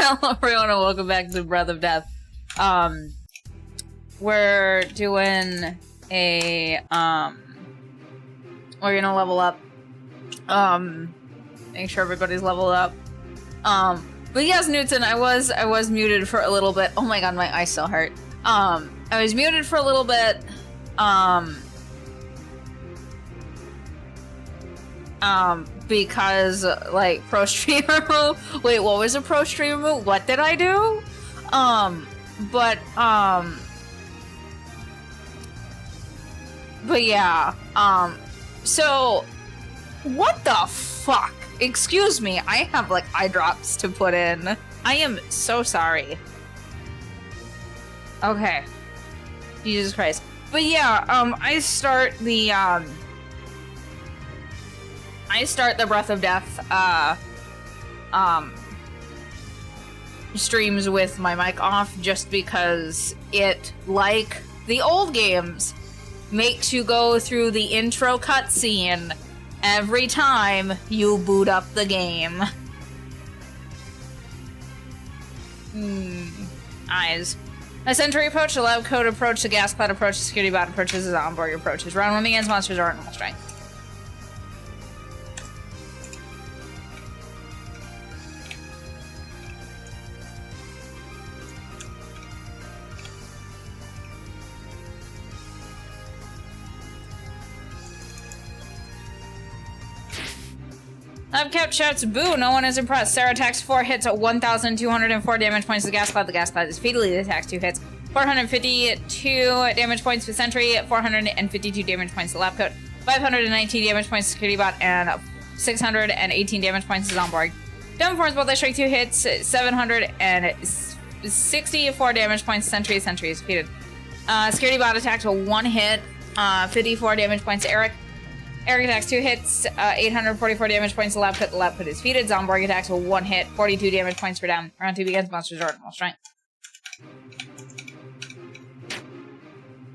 Hello everyone and welcome back to Breath of Death. We're doing a, we're gonna level up. Make sure everybody's leveled up. But yes, Newton, I was muted for a little bit. Oh my god, my eyes still hurt. I was muted for a little bit. Because, like, pro streamer move. Wait, what was a pro streamer move? What did I do? But yeah, so, what the fuck? Excuse me, I have, like, eye drops to put in. I am so sorry. Okay. Jesus Christ. But yeah, I start the Breath of Death, streams with my mic off just because it, like the old games, makes you go through the intro cutscene every time you boot up the game. Eyes. A sentry approach, a loud code approach, a gas cloud approach, a security bot approaches, an onboard approaches. Round 1 begins, monsters are at normal strength. I've kept shouts boo, no one is impressed. Sarah attacks 4 hits at 1,204 damage points to the gas cloud. The gas cloud is fatally attacks 2 hits. 452 damage points to Sentry, 452 damage points to Lab Coat, 519 damage points to Security Bot, and 618 damage points to Zomborg. Dumb Force Bolt, they strike 2 hits, 764 damage points to Sentry. Sentry is defeated. Security Bot attacks with 1 hit, 54 damage points to Eric. Eric attacks 2 hits, 844 damage points to Lab Pit. The Lab Pit is defeated. Zomborg attacks with 1 hit, 42 damage points for down. Round 2 begins. Monsters are at normal strength.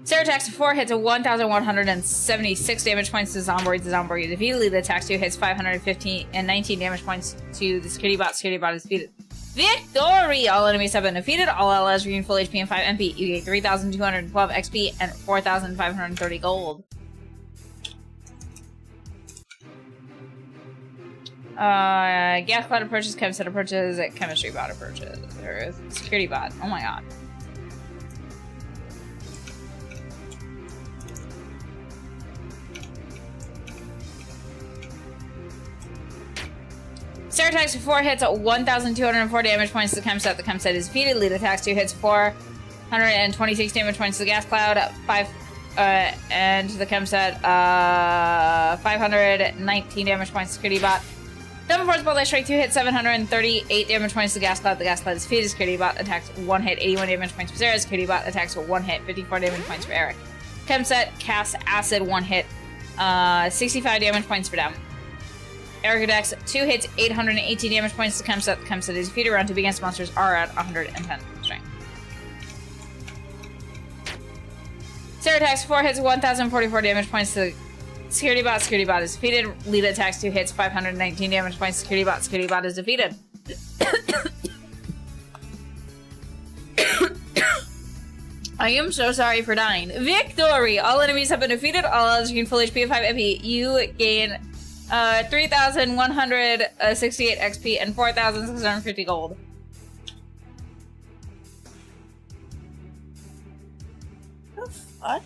Sarah attacks 4 hits, 1,176 damage points to Zomborg. The Zomborg is defeated. Lita attacks 2 hits, 515 and 19 damage points to the Security Bot. Security Bot is defeated. Victory! All enemies have been defeated. All allies regain full HP and 5 MP. You get 3,212 XP and 4,530 gold. Gas cloud approaches, chemistry approaches, chemistry bot approaches, or security bot. Oh my god. Sarah attacks for 4 hits at 1,204 damage points to the chem set. The chem set is defeated. Lead attacks 2 hits, 426 damage points to the gas cloud, 5 and to the chem set, 519 damage points to security bot. Double Force Bolt, I strike 2 hits, 738 damage points to the gas cloud. The gas cloud is defeated. Security bot attacks 1 hit, 81 damage points for Sarah. Security bot attacks 1 hit, 54 damage points for Eric. Chem set casts acid 1 hit, 65 damage points for them. Eric attacks 2 hits, 818 damage points to chem set. The chem set is defeated. Round 2 begins. Monsters are at 110 strength. Sarah attacks 4 hits, 1,044 damage points to Security Bot. Security Bot is defeated. Lita attacks 2 hits, 519 damage points. Security Bot. Security Bot is defeated. I am so sorry for dying. Victory! All enemies have been defeated. All others gain full HP and 5 MP. You gain 3,168 XP and 4,650 gold. What the fuck?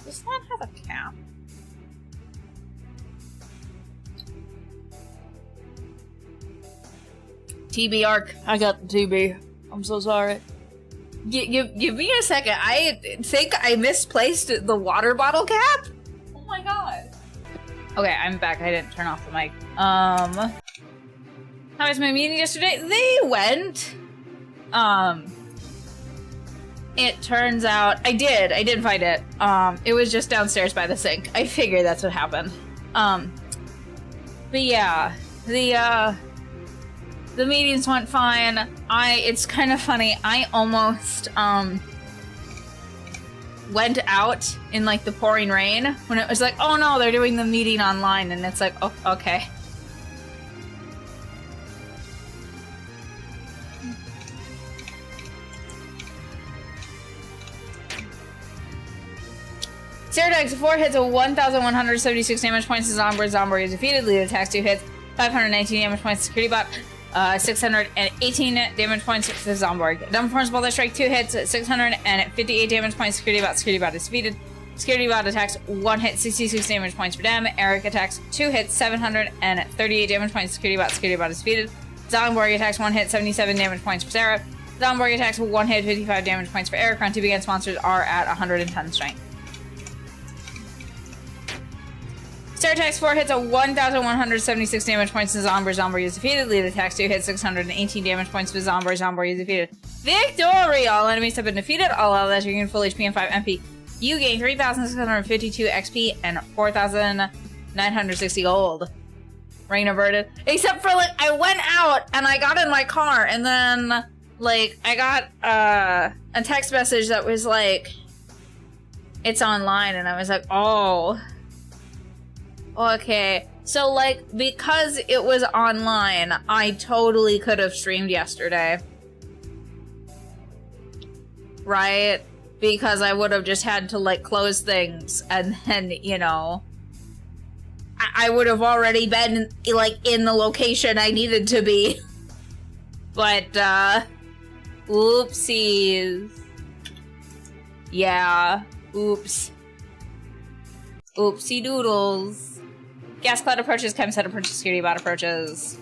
Does that have a cap? TB arc. I got the TB. I'm so sorry. Give me a second. I think I misplaced the water bottle cap. Oh my god. Okay, I'm back. I didn't turn off the mic. How was my meeting yesterday? They went. It turns out I did find it. It was just downstairs by the sink. I figured that's what happened. But yeah, the meetings went fine. It's kind of funny. I almost went out in like the pouring rain when it was like, oh no, they're doing the meeting online, and it's like, oh, okay. Sarah attacks 4 hits, 1,176 damage points to Zombor. Zombor is defeated. Lead attacks 2 hits, 519 damage points to Security Bot. 618 damage points to Zomborg. Dumb Forms Bolt Strike 2 hits, 658 damage points. Security Bot is defeated. Security Bot attacks 1 hit, 66 damage points for them. Eric attacks 2 hits, 738 damage points. Security Bot is defeated. Zomborg attacks 1 hit, 77 damage points for Sarah. Zomborg attacks 1 hit, 55 damage points for Eric. Round 2 against monsters are at 110 strength. Sarah attacks 4 hits, 1,176 damage points to Zomborg. Zomborg is defeated. Lead attacks 2 hits, 618 damage points to Zomborg. Zomborg is defeated. Victory! All enemies have been defeated. All allies regain full HP and 5 MP. You gain 3,652 XP and 4,960 gold. Rain averted. Except for, like, I went out and I got in my car and then, like, I got a text message that was like, it's online, and I was like, oh. Okay, so, like, because it was online, I totally could have streamed yesterday. Right? Because I would have just had to, like, close things, and then, you know, I would have already been, like, in the location I needed to be. But, oopsies. Yeah, oops. Oopsie doodles. Gas Cloud approaches, Chem Set approaches, Security Bot approaches.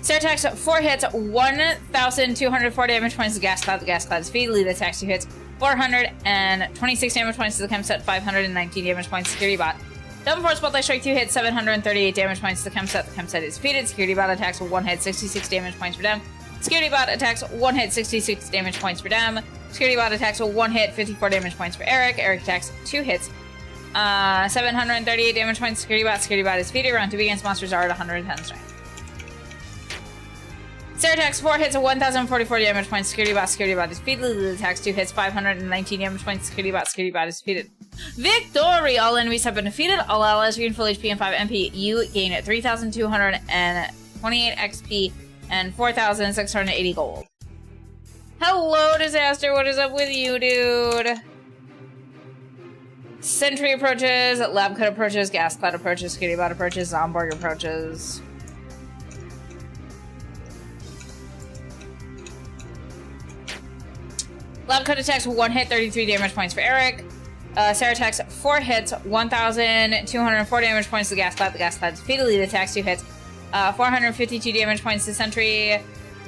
Sarah attacks 4 hits, 1,204 damage points to Gas Cloud. The Gas Cloud is defeated. Lead attacks 2 hits, 426 damage points to the Chem Set, 519 damage points to Security Bot. Double Force Bolt Strike 2 hits, 738 damage points to the Chem Set. The Chem Set is defeated. Security Bot attacks 1 hit, 66 damage points for them. Security Bot attacks 1 hit, 66 damage points for them. Security Bot attacks 1 hit, 54 damage points for Eric. Eric attacks 2 hits, 738 damage points to Security Bot. Security Bot is defeated. Round 2 against monsters are at 110 strength. Sarah attacks 4 hits, 1,044 damage points. Security Bot is defeated. Lily attacks 2 hits, 519 damage points. Security Bot is defeated. Victory! All enemies have been defeated. All allies regain full HP and 5 MP. You gain 3,228 XP and 4,680 gold. Hello, Disaster. What is up with you, dude? Sentry approaches, Lab Cut approaches, Gas Cloud approaches, Security Bot approaches, Zomborg approaches. Lab Cut attacks 1 hit, 33 damage points for Eric. Sarah attacks 4 hits, 1,204 damage points to Gas Cloud. The Gas Cloud is defeated. Lead attacks 2 hits, 452 damage points to Sentry,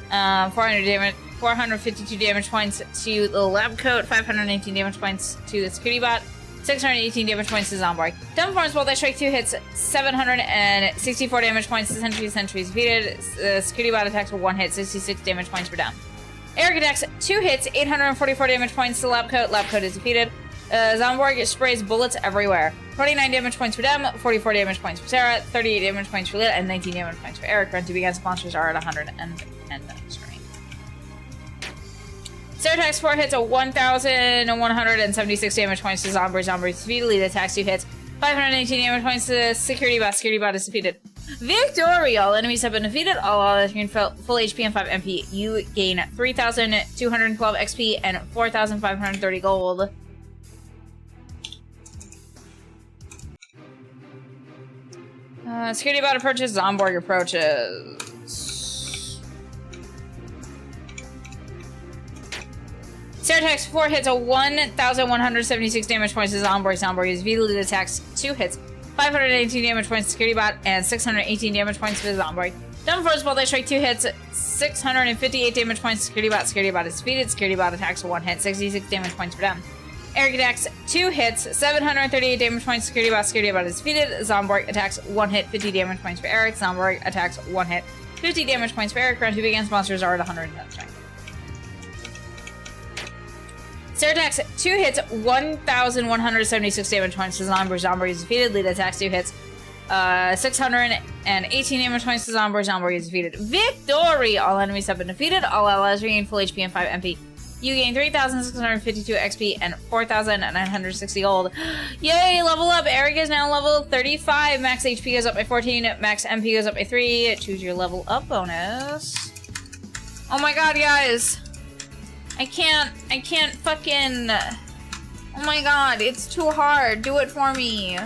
452 damage points to the Lab Coat, 519 damage points to the Security Bot, 618 damage points to Zomborg. Dumb Forms Bolt Strike 2 hits, 764 damage points to Sentry. Sentry is defeated. Security Bot attacks 1 hit, 66 damage points for Dumb. Eric attacks 2 hits, 844 damage points to Lab Coat. Lab Coat is defeated. Zomborg sprays bullets everywhere. 29 damage points for them, 44 damage points for Sarah, 38 damage points for Lit, and 19 damage points for Eric. Round 2 against monsters are at 110 strength. Sarah attacks 4 hits, 1,176 damage points to Zomborg. Zomborg is defeated. Lead attacks 2 hits, 518 damage points to Security Bot. Security Bot is defeated. Victory! All enemies have been defeated. All allies gain full HP and 5 MP. You gain 3,212 XP and 4,530 gold. Security Bot approaches, Zomborg approaches. Sarah attacks 4 hits, 1,176 damage points to Zomborg. Zomborg is defeated. Lead attacks 2 hits, 518 damage points to Security Bot, and 618 damage points to Zomborg. Dumb Force Bolt Strike 2 hits, 658 damage points to Security Bot. Security Bot is defeated. Security Bot attacks 1 hit, 66 damage points for them. Eric attacks 2 hits, 738 damage points to Security Bot. Security Bot is defeated. Zomborg attacks 1 hit, 50 damage points for Eric. Zomborg attacks 1 hit, 50 damage points for Eric. Round 2 against monsters are at 110 strength. Sarah attacks 2 hits, 1,176 damage points to Zomborg. Zomborg is defeated. Lead attacks 2 hits, 618 damage points to Zomborg. Zomborg is defeated. Victory! All enemies have been defeated. All allies regain full HP and 5 MP. You gain 3,652 XP and 4,960 gold. Yay, level up. Eric is now level 35. Max HP goes up by 14. Max MP goes up by 3. Choose your level up bonus. Oh my god, guys. I can't fucking... Oh my god, it's too hard. Do it for me.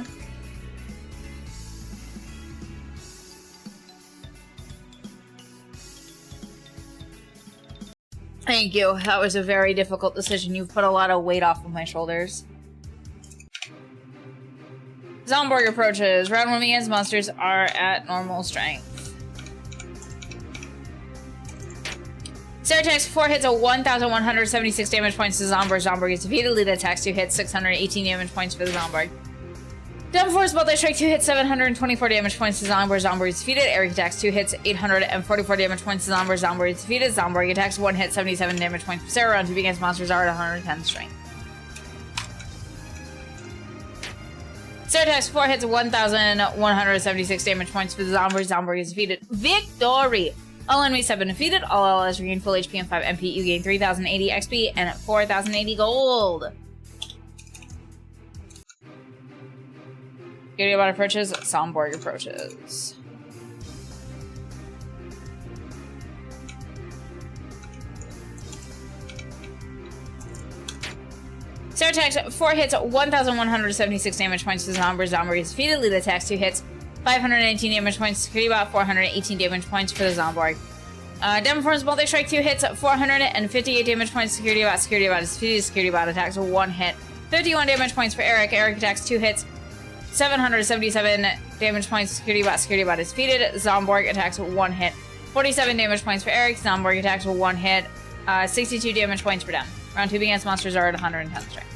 Thank you. That was a very difficult decision. You've put a lot of weight off of my shoulders. Zomborg approaches. Round 1 begins. Monsters are at normal strength. Sarah attacks 4 hits at 1,176 damage points to Zomborg. Zomborg is defeated. Lita attacks 2 hits, 618 damage points for the Zomborg. Dumb Force Multi-Strike 2 hits, 724 damage points to Zomborg. Zomborg is defeated. Eric attacks 2 hits, 844 damage points to Zomborg. Zomborg is defeated. Zomborg attacks 1 hit, 77 damage points for Sarah. Round 2 begins. Monsters are at 110 strength. Sarah attacks 4 hits, 1,176 damage points for the Zomborg. Zomborg is defeated. Victory! All enemies have been defeated. All allies regain full HP and 5 MP. You gain 3,080 XP and 4,080 gold. Security bot approaches. Zomborg approaches. Sarah attacks 4 hits, 1,176 damage points to Zomborg. Zomborg is defeated. Lita attacks 2 hits, 519 damage points to Security bot, 418 damage points for the Zomborg. Demon Forms Multi-Strike 2 hits, 458 damage points to Security bot. Security bot is defeated. Security bot attacks 1 hit, 51 damage points for Eric. Eric attacks 2 hits, 777 damage points to Security bot. Security bot is defeated. Zomborg attacks 1 hit, 47 damage points for Eric. Zomborg attacks 1 hit, 62 damage points for them. Round 2 begins. Monsters are at 110 strength.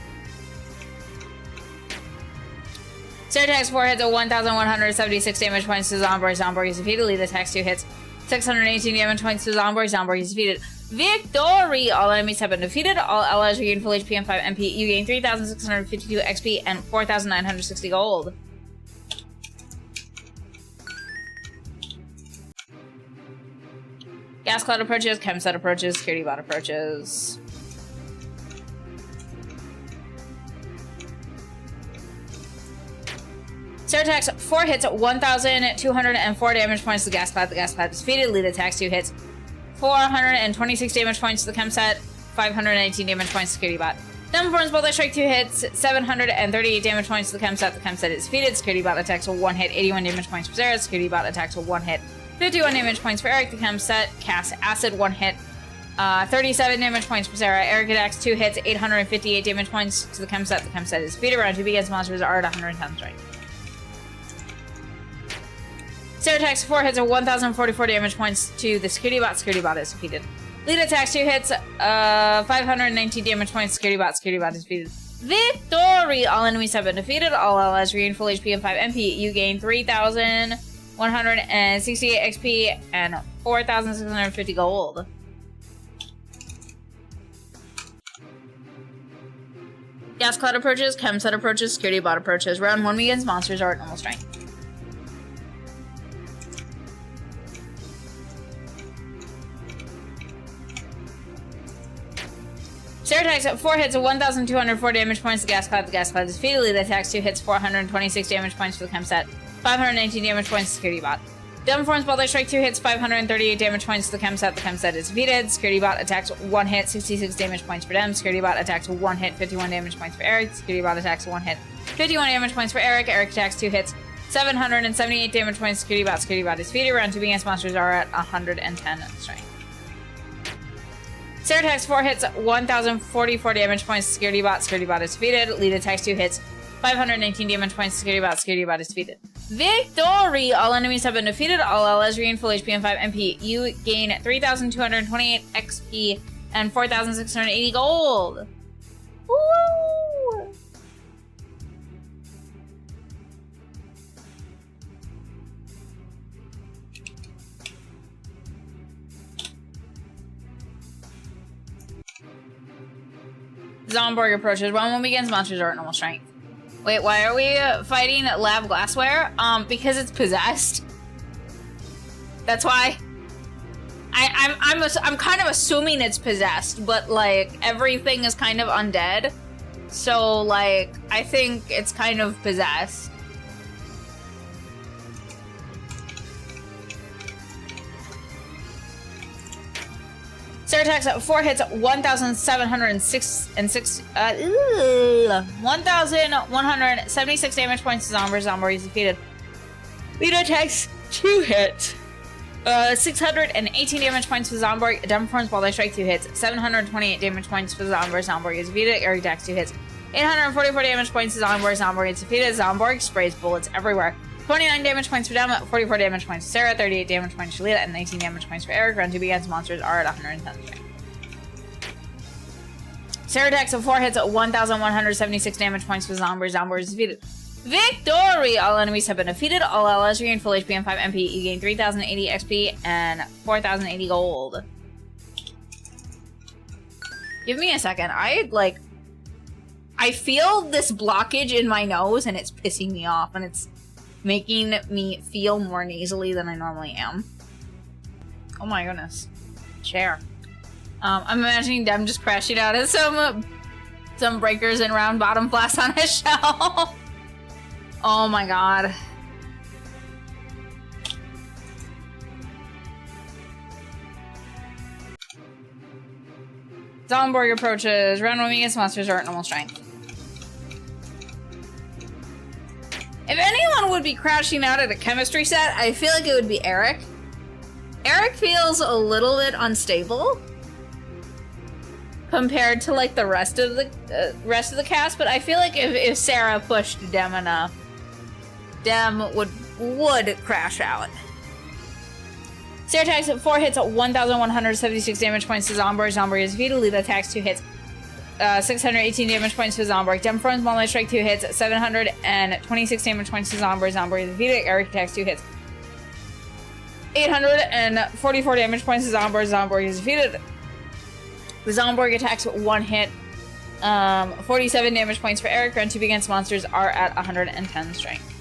Sarah attacks 4 hits at 1,176 damage points to Zomborg. Zomborg is defeated. Lita attacks 2 hits, 618 damage points to Zomborg. Zomborg is defeated. Victory! All enemies have been defeated. All allies regain full HP and 5 MP. You gain 3,652 XP and 4,960 gold. Gas Cloud approaches. Chemset approaches. Security bot approaches. Sarah attacks 4 hits at 1,204 damage points to the Gas Cloud. The Gas Cloud is defeated. Lita attacks 2 hits, 426 damage points to the Chemset, 519 damage points to Security bot. Dumb Forms Multi-Strike 2 hits, 738 damage points to the Chemset. The Chemset is defeated. Security bot attacks 1 hit, 81 damage points for Sarah. Security bot attacks 1 hit, 51 damage points for Eric. The Chemset casts Acid 1 hit, 37 damage points for Sarah. Eric attacks 2 hits, 858 damage points to the Chemset. The Chemset is defeated. Round 2 begins. Monsters are at 110 strength. Sarah attacks 4 hits at 1,044 damage points to the Security bot. Security bot is defeated. Lita attacks 2 hits, 519 damage points. Security bot is defeated. Victory! All enemies have been defeated. All allies regain full HP and 5 MP. You gain 3,168 XP and 4,650 gold. Gas Cloud approaches. Chemset approaches. Security bot approaches. Round 1 begins. Monsters are at normal strength. Sarah attacks 4 hits at 1,204 damage points to Gas Cloud. The Gas Cloud is defeated. Lita attacks 2 hits, 426 damage points for the Chemset, 519 damage points to Security bot. Dumb Forms Multi-Strike 2 hits, 538 damage points to the Chemset. The Chemset is defeated. Security bot attacks 1 hit, 66 damage points for them. Security bot attacks 1 hit, 51 damage points for Eric. Security bot attacks 1 hit, 51 damage points for Eric. Eric attacks 2 hits, 778 damage points to Security bot. Security bot is defeated. Round 2 begins. Monsters are at 110 strength. Sarah attacks 4 hits, 1,044 damage points to Security bot. Security bot is defeated. Lita attacks 2 hits, 519 damage points to Security bot. Security bot is defeated. Victory! All enemies have been defeated. All allies regain full HP and 5 MP. You gain 3,228 XP and 4,680 gold. Woo! Zomborg approaches. Round 1 begins. Monsters are at normal strength. Wait, why are we fighting Lab Glassware? Because it's possessed. That's why. I'm kind of assuming it's possessed, but like everything is kind of undead. So like I think it's kind of possessed. Sarah attacks at 4 hits, 1,176 damage points to Zombar. Zombar is defeated. Vito attacks 2 hits. 618 damage points for Zomborg. Demform's Ball Strike 2 hits. 728 damage points for Zomborg. Zomborg is defeated. Eric attacks 2 hits. 844 damage points to Zomborg. Zomborg is defeated. Zomborg sprays bullets everywhere. 29 damage points for Dem. 44 damage points for Sarah. 38 damage points for Shalita. And 19 damage points for Eric. Round 2 against monsters are at 110. Sarah attacks at 4 hits at 1,176 damage points for Zomborg. Zomborg is defeated. Victory! All enemies have been defeated. All allies regain full HP and 5 MP. You gain 3,080 XP and 4,080 gold. Give me a second. I feel this blockage in my nose and it's pissing me off and it's making me feel more nasally than I normally am. Oh my goodness. Chair. I'm imagining Dem just crashing out of some breakers and round bottom blast on his shelf. Oh my god. Zomborg approaches. Round 1 against monsters are at normal strength. If anyone would be crashing out at a chemistry set, I feel like it would be Eric. Eric feels a little bit unstable compared to like the rest of the cast, but I feel like if Sarah pushed Dem enough, Dem would crash out. Sarah attacks at 4 hits at 1,176 damage points to Zomborg. Zomborg is defeated. Lita attacks 2 hits. 618 damage points to Zomborg. Dem Front's Moonlight Strike 2 hits. 726 damage points to Zomborg. Zomborg is defeated. Eric attacks 2 hits. 844 damage points to Zomborg. Zomborg is defeated. The Zomborg attacks 1 hit. 47 damage points for Eric. Round 2 against monsters are at 110 strength.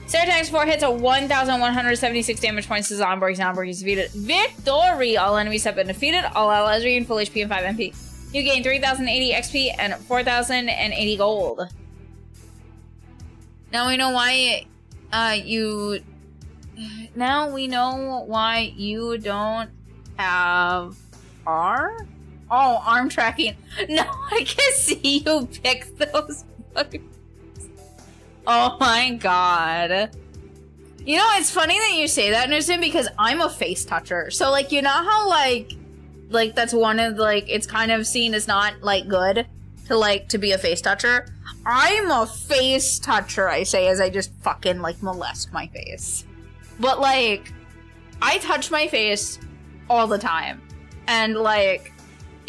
Sarah attacks 4 hits at 1,176 damage points to Zomborg. Zomborg is defeated. Victory! All enemies have been defeated. All allies regain full HP and 5 MP. You gain 3,080 XP and 4,080 gold. Now we know why Now we know why you don't have R? Oh, arm tracking. No, I can see you pick those fuckers. Oh my god. You know, it's funny that you say that, Newsom, because I'm a face toucher. So, like, you know how, like that's one of, like, it's kind of seen as not, like, good to be a face toucher? I'm a face toucher, I say, as I just fucking, like, molest my face. But, like, I touch my face all the time. And, like,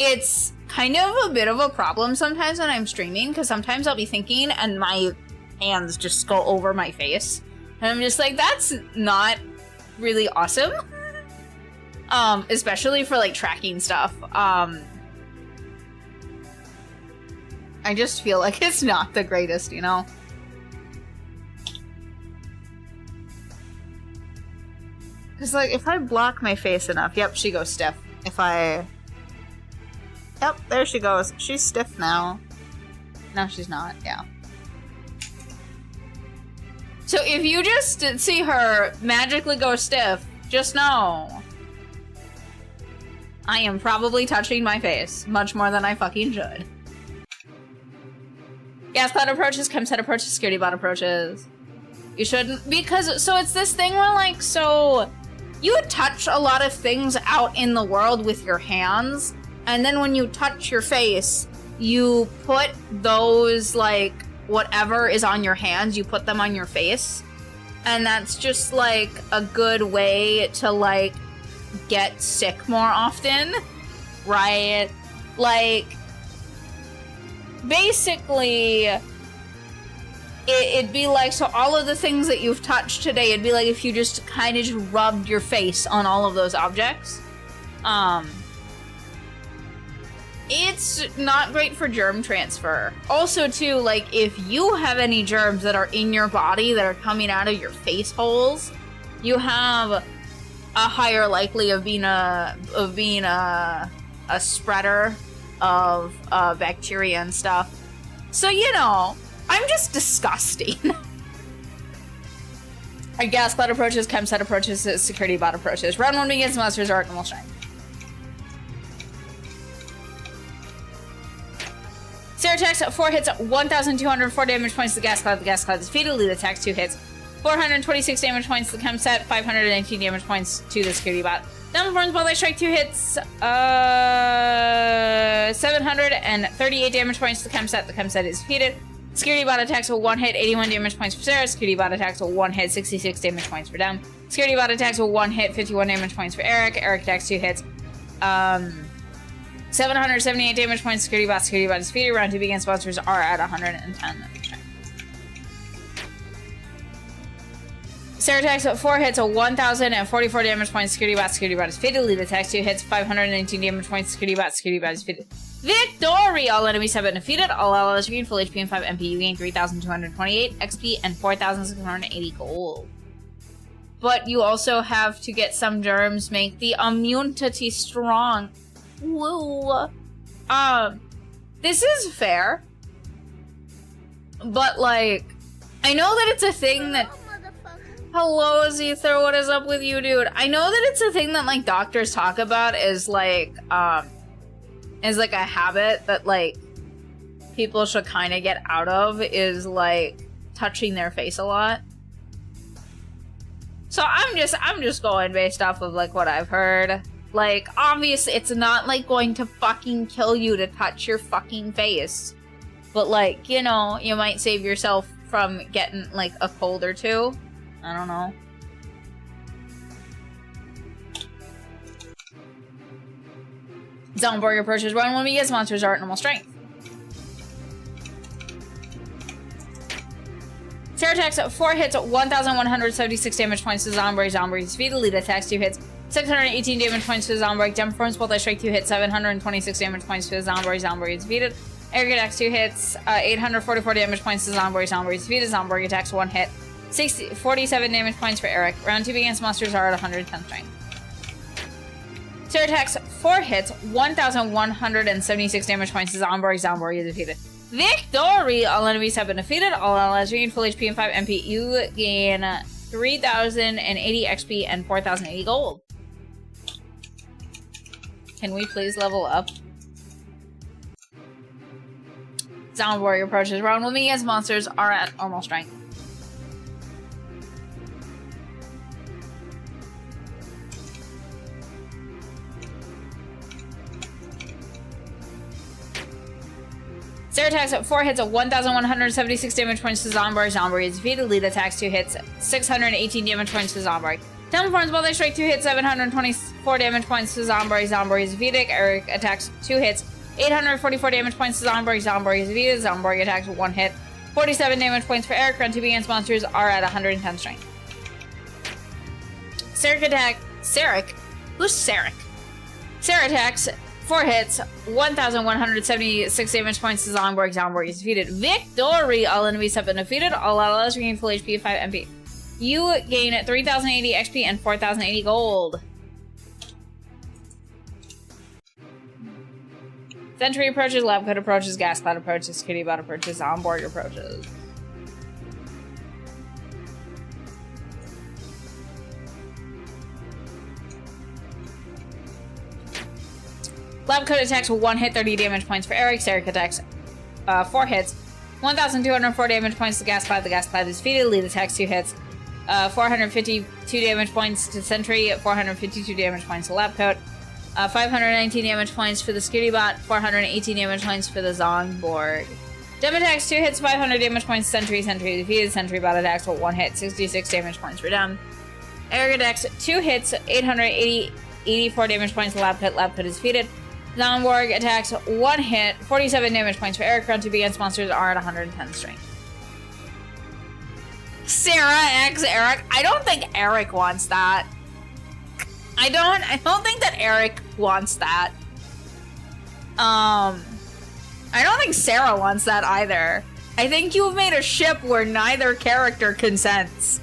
it's kind of a bit of a problem sometimes when I'm streaming, because sometimes I'll be thinking and my hands just go over my face. And I'm just like, that's not really awesome. Especially for, like, tracking stuff. I just feel like it's not the greatest, you know? Because, like, if I block my face enough, yep, she goes stiff. Yep, there she goes. She's stiff now. No, she's not, yeah. So if you just see her magically go stiff, just know I am probably touching my face much more than I fucking should. Gas cloud approaches, chemset approaches, security bot approaches. You shouldn't, because, so it's this thing where, like, so you touch a lot of things out in the world with your hands, and then when you touch your face, you put those, like, whatever is on your hands, you put them on your face. And that's just, like, a good way to, like, get sick more often, right? Like, basically, it'd be like, so all of the things that you've touched today, it'd be like if you just kind of just rubbed your face on all of those objects. It's not great for germ transfer. Also, too, like, if you have any germs that are in your body that are coming out of your face holes, you have higher likely of being a spreader of bacteria and stuff. So, you know, I'm just disgusting. Our gas cloud approaches, chem set approaches, security bot approaches. Round 1 begins, monsters are at normal strength. Sarah attacks 4 hits, 1,204 damage points to the gas cloud. The gas cloud is defeated. Lead attacks 2 hits, 426 damage points to the chem set, 519 damage points to the security bot. Downforms while they strike 2 hits, 738 damage points to the chem set. The chem set is defeated. Security bot attacks will 1 hit, 81 damage points for Sarah. Security bot attacks will 1 hit, 66 damage points for Dem. Security bot attacks will 1 hit, 51 damage points for Eric. Eric attacks 2 hits, 778 damage points. Security bot is defeated. Round 2 begins. Monsters are at 110. Sarah attacks 4 hits, 1,044 damage points. Security bot is defeated. Lead attacks 2 hits, 519 damage points. Security bot is defeated. Victory! All enemies have been defeated. All allies gain full HP and 5 MP. You gain 3,228 XP and 4,680 gold. But you also have to get some germs, make the immunity strong. Woo! This is fair. But, like, I know that it's a thing that... Hello, Aether, what is up with you, dude? I know that it's a thing that, like, doctors talk about is, like, a habit that, like, people should kind of get out of is, like, touching their face a lot. So I'm just going based off of, like, what I've heard. Like, obviously, it's not, like, going to fucking kill you to touch your fucking face. But, like, you know, you might save yourself from getting, like, a cold or two. I don't know. Zombie approaches. Round 1 begins. Monsters are at normal strength. Sarah attacks 4 hits, 1,176 damage points to Zombie. Zombie is defeated. Lead attacks 2 hits, 618 damage points to Zombie. Dem performs both I strike 2 hits, 726 damage points to Zombie. Zombie is defeated. Eric attacks 2 hits, 844 damage points to Zombie. Zombie is defeated. Zombie attacks 1 hit, 47 damage points for Eric. Round 2 begins. Monsters are at 110 strength. Sarah attacks 4 hits, 1,176 damage points to Zombie. Zombie is defeated. Victory! All enemies have been defeated. All allies regain full HP and 5 MP. You gain 3,080 XP and 4,080 gold. Can we please level up? Zombie Warrior approaches. Round 1 begins. Monsters are at normal strength. Sarah attacks 4 hits, 1,176 damage points to Zombie. Zombie is defeated. Lead attacks 2 hits, 618 damage points to Zombie. Downforms while they strike 2 hits, 724 damage points to Zombie. Zombie is defeated. Eric attacks 2 hits, 844 damage points to Zombie. Zombie is defeated. Zombie attacks 1 hit, 47 damage points for Eric. Round 2 begins. Monsters are at 110 strength. Sarah attacks 4 hits, 1,176 damage points to Zombie. Zombie is defeated. Victory! All enemies have been defeated. All allies regain full HP and 5 MP. You gain 3,080 XP and 4,080 gold. Sentry approaches, Lab Coat approaches, Gas Cloud approaches, Security Bot approaches, Zombie approaches. Lab Coat attacks will 1 hit, 30 damage points for Eric. Eric attacks 4 hits, 1,204 damage points to Gas Cloud. The Gas Cloud is defeated. Lead attacks 2 hits, 452 damage points to Sentry, 452 damage points to Lab Coat, 519 damage points for the Security Bot, 418 damage points for the Zongborg. Dem attacks 2 hits, 500 damage points to Sentry. Sentry defeated. Sentry Bot attacks will 1 hit, 66 damage points for Dem. Eric attacks 2 hits, 84 damage points to Lab Coat. Lab Coat is defeated. Zomborg attacks 1 hit, 47 damage points for Eric. Round 2 begins. Monsters are at 110 strength. Sarah X Eric. I don't think Eric wants that. I don't think that Eric wants that. I don't think Sarah wants that either. I think you've made a ship where neither character consents.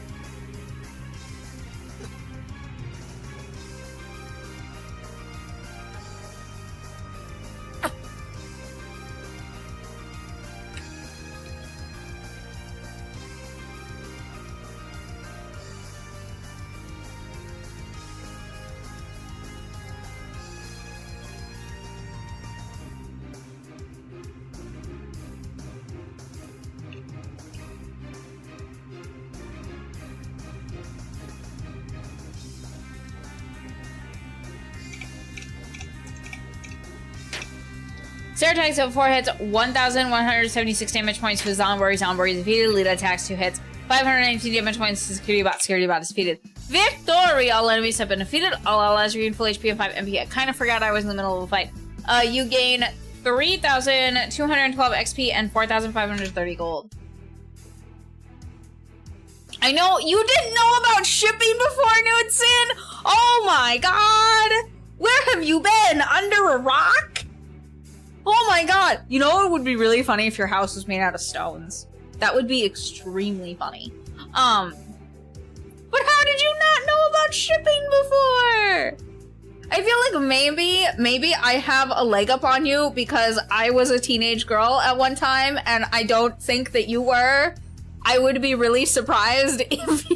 Sarah attacks at 4 hits, 1,176 damage points to Zomborg. Zomborg is defeated. Lita attacks 2 hits, 519 damage points to Security Bot. Security Bot is defeated. Victory! All enemies have been defeated. All allies regain full HP and 5 MP. I kind of forgot I was in the middle of a fight. You gain 3,212 XP and 4,530 gold. I know you didn't know about shipping before, Newton. Oh my god! Where have you been? Under a rock? Oh my god! You know it would be really funny if your house was made out of stones. That would be extremely funny. But how did you not know about shipping before? I feel like maybe I have a leg up on you because I was a teenage girl at one time and I don't think that you were. I would be really surprised if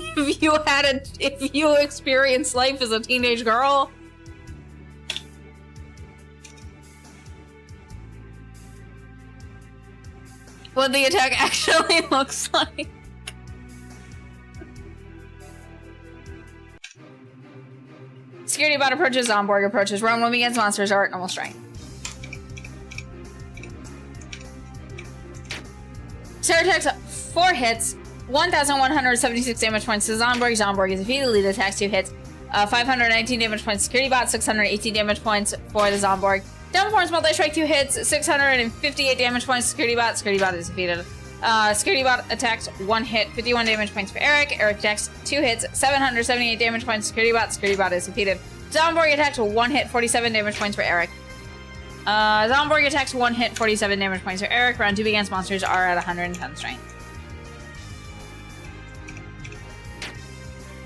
you experienced life as a teenage girl. What the attack actually looks like. Security Bot approaches, Zomborg approaches. Round 1 begins, monsters are at normal strength. Sarah attacks 4 hits, 1,176 damage points to Zomborg. Zomborg is defeated. Lita attacks 2 hits, 519 damage points to Security Bot, 618 damage points for the Zomborg. Downforce multi-strike 2 hits, 658 damage points to Security Bot. Security Bot is defeated. Security Bot attacks 1 hit, 51 damage points for Eric. Eric attacks 2 hits, 778 damage points to Security Bot. Security Bot is defeated. Zomborg attacks 1 hit, 47 damage points for Eric. Zomborg attacks 1 hit, 47 damage points for Eric. Round 2 begins, monsters are at 110 strength.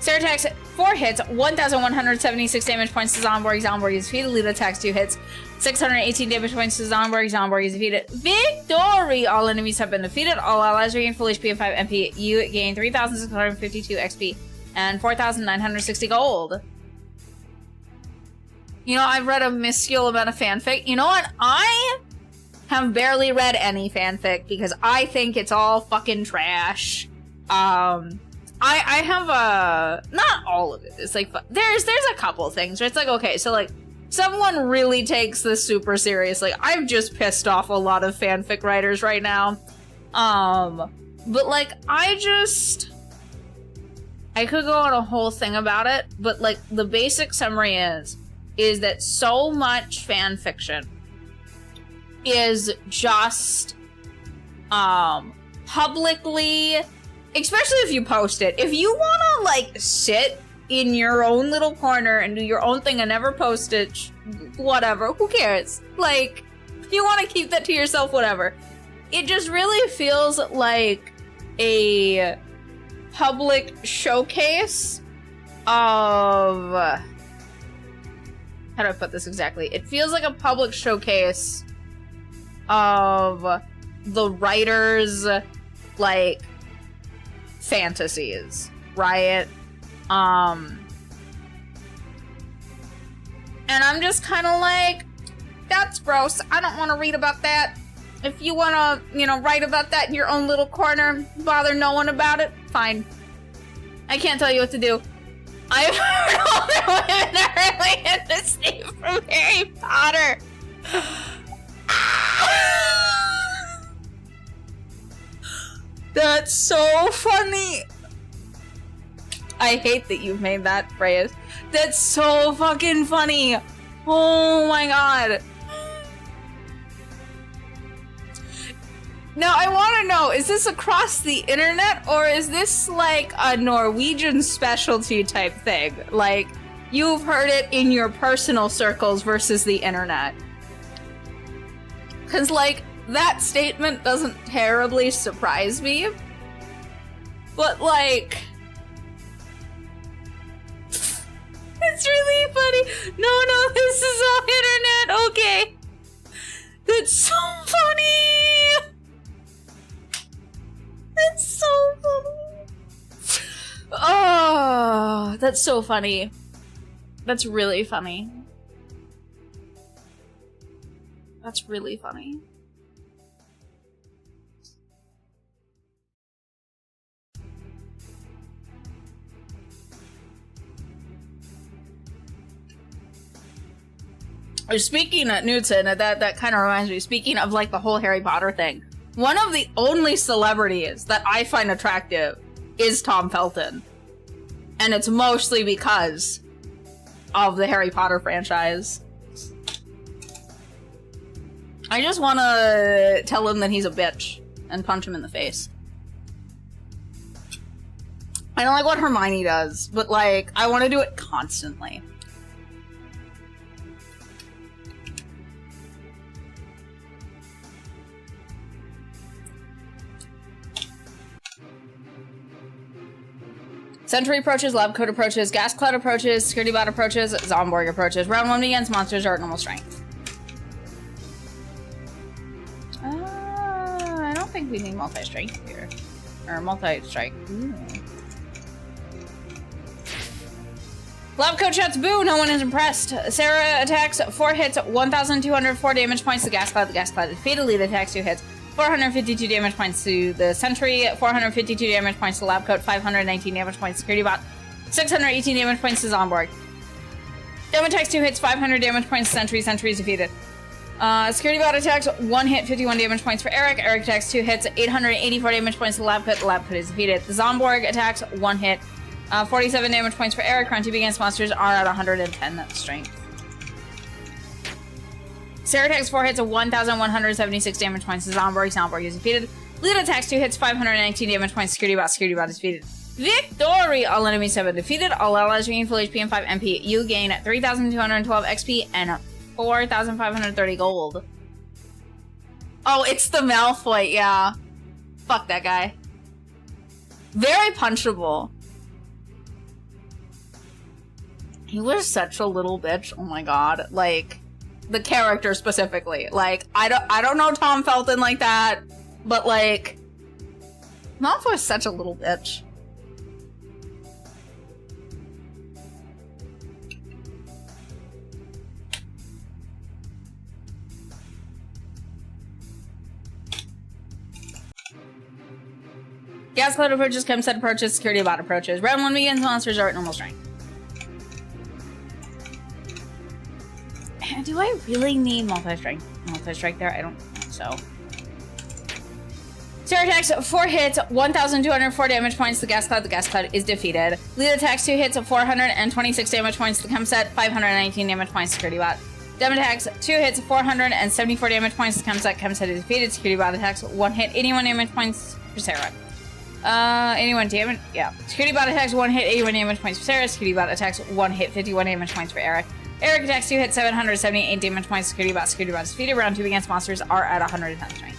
Sarah attacks 4 hits, 1,176 damage points to Zomborg. Zomborg is defeated. Lita attacks 2 hits, 618 damage points to Zomborg. Zomborg is defeated. Victory! All enemies have been defeated. All allies regain full HP and 5 MP. You gain 3,652 XP and 4,960 gold. You know, I've read a minuscule amount of fanfic. You know what? I have barely read any fanfic because I think it's all fucking trash. I have not all of it. It's like, there's a couple things where it's like, okay, so like, someone really takes this super seriously. I've just pissed off a lot of fanfic writers right now. But like, I could go on a whole thing about it, but like, the basic summary is that so much fan fiction is just, publicly, especially if you post it. If you wanna, like, sit in your own little corner and do your own thing and never post it, whatever, who cares? Like, if you want to keep that to yourself, whatever. It just really feels like a public showcase of... How do I put this exactly? It feels like a public showcase of the writer's, like, fantasies, right? And I'm just kind of like, that's gross. I don't want to read about that. If you want to, you know, write about that in your own little corner, bother no one about it, fine. I can't tell you what to do. I've heard older women are really into Snape from Harry Potter. That's so funny. I hate that you've made that phrase. That's so fucking funny. Oh my god. Now I want to know, is this across the internet or is this like a Norwegian specialty type thing? Like, you've heard it in your personal circles versus the internet? Because, like, that statement doesn't terribly surprise me. But, like... It's really funny. No, this is all internet. Okay. That's so funny. That's so funny. Oh, that's so funny. That's really funny. That's really funny. Speaking of Newton, that kind of reminds me, speaking of like the whole Harry Potter thing, one of the only celebrities that I find attractive is Tom Felton. And it's mostly because of the Harry Potter franchise. I just want to tell him that he's a bitch and punch him in the face. I don't like what Hermione does, but like, I want to do it constantly. Sentry approaches, Lab Coat approaches, Gas Cloud approaches, Security Bot approaches, Zomborg approaches. Round 1 begins, monsters are at normal strength. I don't think we need multi-strength here. Or multi-strike. Lab Coat shouts boo, no one is impressed. Sarah attacks 4 hits, 1,204 damage points to Gas Cloud. The Gas Cloud is defeated. Lead attacks 2 hits, 452 damage points to the Sentry, 452 damage points to Lab Coat, 519 damage points to Security Bot, 618 damage points to Zomborg. Dem attacks 2 hits, 500 damage points to Sentry. Sentry is defeated. Security Bot attacks 1 hit, 51 damage points for Eric. Eric attacks 2 hits, 884 damage points to Lab Coat. The Lab Coat is defeated. The Zomborg attacks 1 hit, 47 damage points for Eric. Round 2 begins, monsters are at 110 strength. Sarah attacks 4 hits of 1,176 damage points to Zomborg. Zomborg is defeated. Lead attacks 2 hits, 519 damage points to Security Bot. Security Bot is defeated. Victory! All enemies have been defeated. All allies regain full HP and 5 MP. You gain 3,212 XP and 4,530 gold. Oh, it's the Malfoy, yeah. Fuck that guy. Very punchable. He was such a little bitch. Oh my god. Like, the character specifically. Like, I don't know Tom Felton like that, but like, Malfoy's such a little bitch. Gas Cloud approaches, Chemset approaches, Security Bot approaches. Round 1 begins, monsters are at normal strength. Do I really need multi-strike there? I don't think so. Sarah attacks 4 hits, 1,204 damage points to Gas Cloud. The Gas Cloud is defeated. Lead attacks 2 hits, 426 damage points to Chemset, 519 damage points to Security Bot. Dem attacks 2 hits, 474 damage points to Chemset. Chemset is defeated. Security Bot attacks 1 hit, 81 damage points for Sarah. 81 damage, yeah. Security Bot attacks 1 hit, 81 damage points for Sarah. Security Bot attacks 1 hit, 51 damage points for Eric. Eric attacks 2 hits, 778 damage points. Security Bot. Security Bot is defeated. Round 2 against monsters are at 110 strength.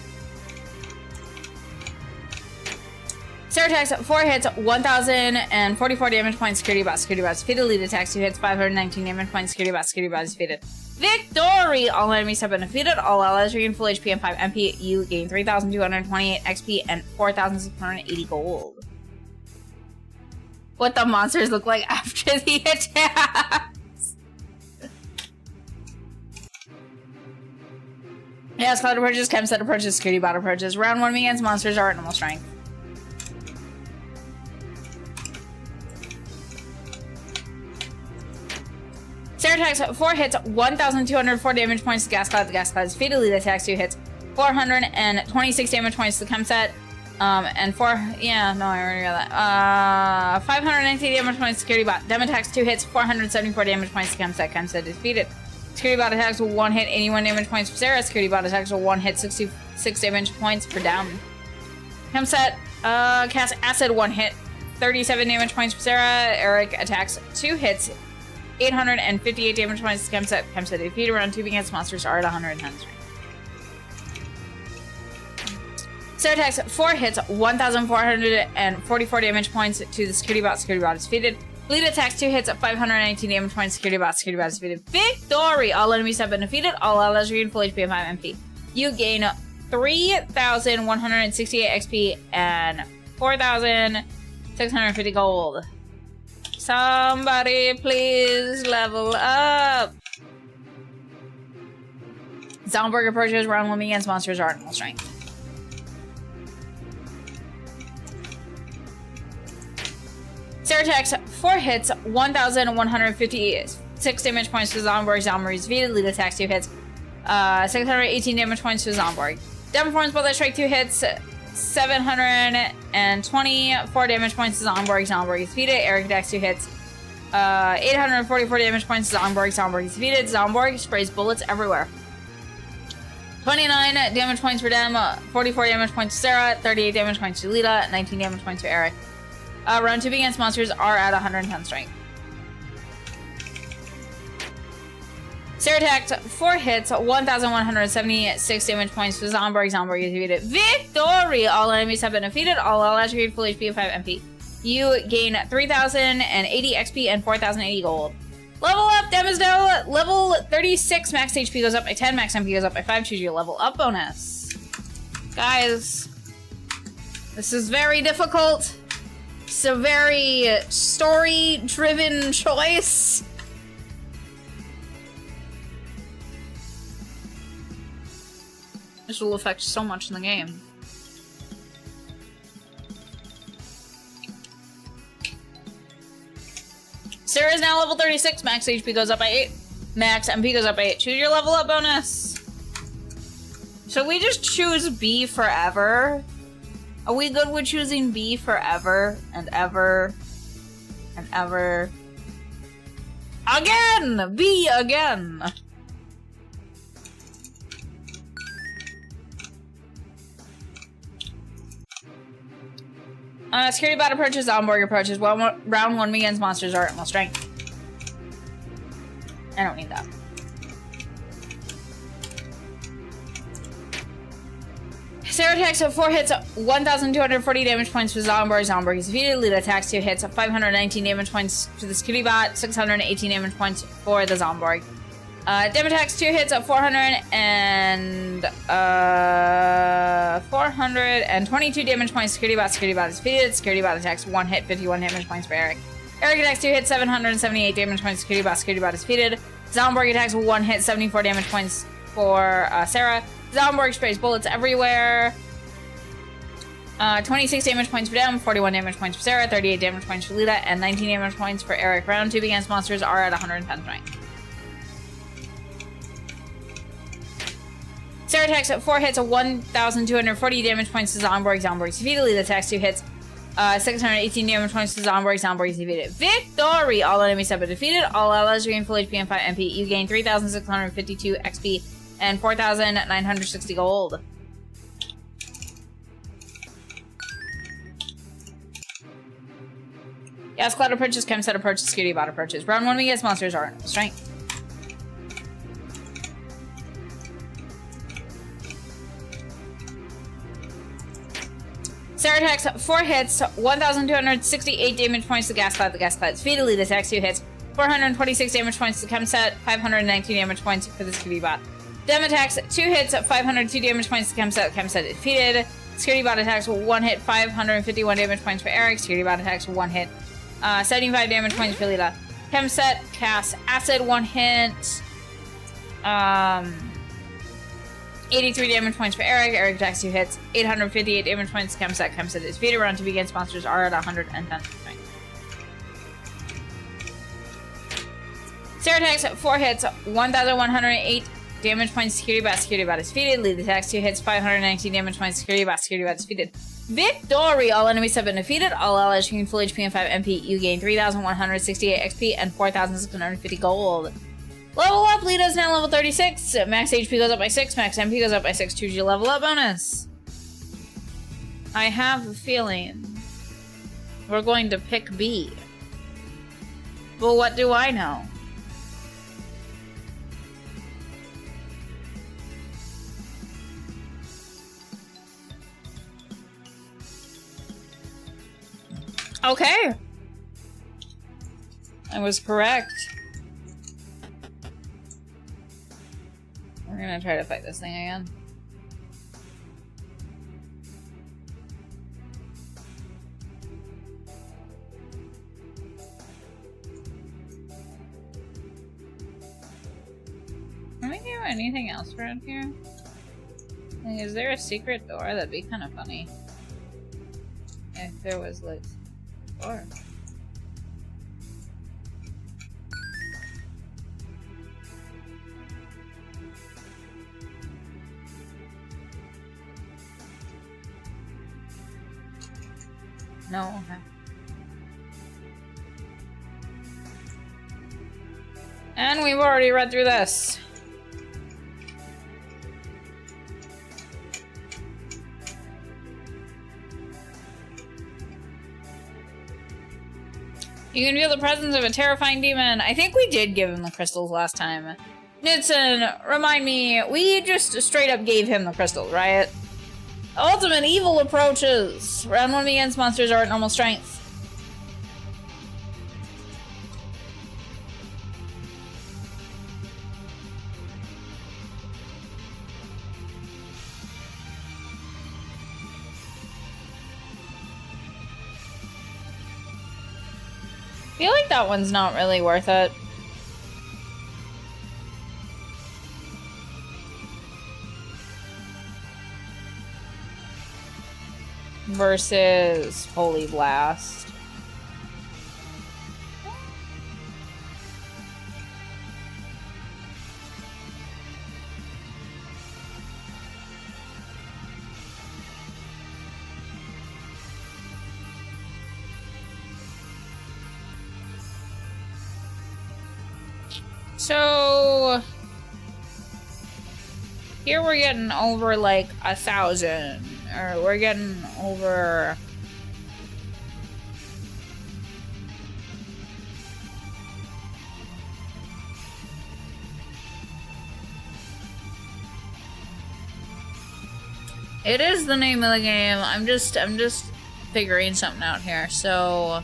Sarah attacks 4 hits, 1,044 damage points. Security Bot. Security Bot is defeated. Lead attacks 2 hits, 519 damage points. Security Bot. Security Bot is defeated. Victory! All enemies have been defeated. All allies regain full HP and 5 MP. You gain 3,228 XP and 4,680 gold. What the monsters look like after the attack. Gas Cloud approaches, Chemset approaches, Security Bot approaches. Round 1 begins, monsters are at normal strength. Sarah attacks 4 hits, 1,204 damage points to Gas Cloud. The Gas Cloud is defeated. Lead attacks 2 hits, 426 damage points to Chemset. And 4, yeah, no, I already got that. 590 damage points to Security Bot. Dem attacks 2 hits, 474 damage points to Chemset. Chemset is defeated. Security Bot attacks with 1 hit, 81 damage points for Sarah. Security Bot attacks with 1 hit, 66 damage points for Dem. Chemset casts Acid, 1 hit, 37 damage points for Sarah. Eric attacks 2 hits, 858 damage points to Chemset. Chemset defeated. Round 2 against monsters are at 110 strength. Sarah attacks 4 hits, 1,444 damage points to the Security Bot. Security Bot is defeated. Lead attacks 2 hits at 519 damage points. Security Bot. Security Bot is defeated. Victory! All enemies have been defeated. All allies regain full HP and 5 MP. You gain 3,168 XP and 4,650 gold. Somebody please level up. Zomborg approaches. Round 1 against monsters are at normal strength. Sarah attacks 4 hits, 1,158 6 damage points to Zomborg. Zomborg is defeated. Lead attacks 2 hits. 618 damage points to Zomborg. Demon Forms Bullet Strike 2 hits. 724 damage points to Zomborg. Zomborg is defeated. Eric attacks 2 hits. 844 damage points to Zomborg. Zomborg is defeated. Zomborg sprays bullets everywhere. 29 damage points for Dem. 44 damage points to Sarah. 38 damage points to Lita. 19 damage points to Eric. Round 2 against monsters are at 110 strength. Sarah attacked 4 hits, 1,176 damage points to Zomborg. Zomborg is defeated. Victory! All enemies have been defeated. All allies gain full HP and 5 MP. You gain 3,080 XP and 4,080 gold. Level up! Dem is now level 36. Max HP goes up by 10. Max MP goes up by 5. Choose your level up bonus. Guys, this is very difficult. It's a very story-driven choice. This will affect so much in the game. Sarah is now level 36. Max HP goes up by 8. Max MP goes up by 8. Choose your level up bonus. Should we just choose B forever? Are we good with choosing B forever and ever and ever? Again! B again! Security bot approaches, Zomborg approaches. Well, round 1 begins, monsters are at most strength. I don't need that. Sarah attacks 4 hits, 1,240 damage points for Zomborg. Zomborg is defeated. Lita attacks 2 hits, 519 damage points to the security bot, 618 damage points for the Zomborg. Dem attacks 2 hits, 422 damage points. Security bot is defeated. Security bot attacks 1 hit, 51 damage points for Eric. Eric attacks 2 hits, 778 damage points. Security bot is defeated. Zomborg attacks 1 hit, 74 damage points for Sarah. Zomborg sprays bullets everywhere. 26 damage points for Dem, 41 damage points for Sarah, 38 damage points for Lita, and 19 damage points for Eric. Round 2 against monsters are at 110 strength. Sarah attacks 4 hits, 1,240 damage points to Zomborg. Zomborg is defeated. Lita attacks 2 hits, 618 damage points to Zomborg. Zomborg is defeated. Victory! All enemies have been defeated. All allies regain full HP and 5 MP. You gain 3,652 XP and 4,960 gold. Yes, Cloud approaches, Chemset approaches, Security bot approaches. Round 1 against monsters are at strength. Sarah attacks 4 hits, 1,268 damage points to Gascloud. The Gascloud is defeated. Lita attacks 2 hits, 426 damage points to Chemset, 519 damage points for the Security bot. Dem attacks 2 hits, 502 damage points to Chemset. Chemset is defeated. Security bot attacks 1 hit, 551 damage points for Eric. Security bot attacks 1 hit, 75 damage points for Lita. Chemset casts Acid 1 hit, 83 damage points for Eric. Eric attacks 2 hits, 858 damage points to Chemset. Chemset is defeated. Round 2 begins. Monsters are at 110 strength. Sarah attacks 4 hits, 1,108 damage points to Security bot. Security bot is defeated. Lead attacks 2 hits, 519 damage points to Security bot. Security bot is defeated. Victory! All enemies have been defeated. All allies gain full HP and 5 MP. You gain 3,168 XP and 4,650 gold. Level up! Lita is now level 36. Max HP goes up by 6. Max MP goes up by 6. Choose your level up bonus. I have a feeling we're going to pick B. But what do I know? Okay. I was correct. We're gonna try to fight this thing again. Can we do anything else around here? Like, is there a secret door? That'd be kind of funny. If there was, like, a door. No, okay. And we've already read through this. You can feel the presence of a terrifying demon. I think we did give him the crystals last time. Knudsen, remind me, we just straight up gave him the crystals, right? Ultimate evil approaches. Round 1 begins, monsters are at normal strength. I feel like that one's not really worth it. Versus Holy Blast. So here we're getting over like 1,000, or we're getting over. It is the name of the game. I'm just figuring something out here. So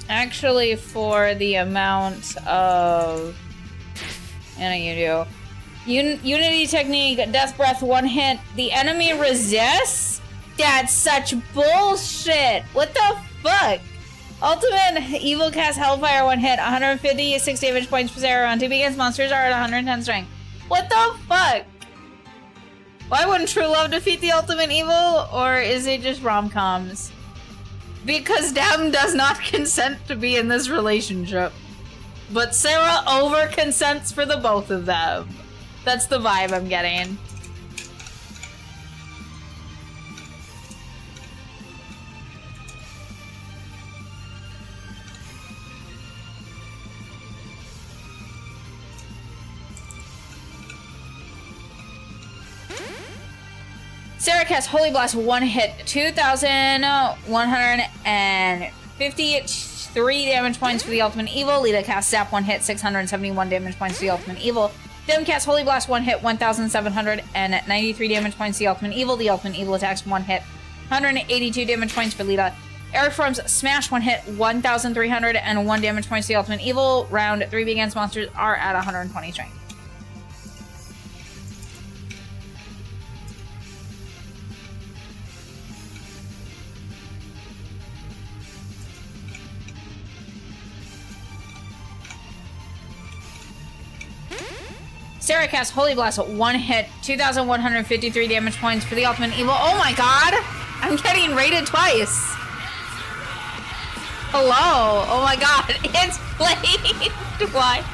actually, for the amount of you do Unity technique, death breath, 1 hit, the enemy resists? That's such bullshit. What the fuck? Ultimate evil cast hellfire, 1 hit, 150 6 damage points per zero. On 2 begins, monsters are at 110 strength. What the fuck? Why wouldn't true love defeat the ultimate evil? Or is it just rom-coms? Because Dem does not consent to be in this relationship. But Sarah over consents for the both of them. That's the vibe I'm getting. Sarah casts Holy Blast, 1 hit, 2,153 damage points for the Ultimate Evil. Lita casts Zap, 1 hit, 671 damage points for the Ultimate Evil. Dem casts Holy Blast, 1 hit, 1,793 damage points for the Ultimate Evil. The Ultimate Evil attacks 1 hit, 182 damage points for Lita. Eric forms Smash, 1 hit, 1,301 damage points for the Ultimate Evil. Round 3 begins, monsters are at 120 strength. Sarah casts Holy Blast, 1 hit, 2,153 damage points for the Ultimate Evil. Oh my god! I'm getting rated twice! Hello! Oh my god, it's played twice!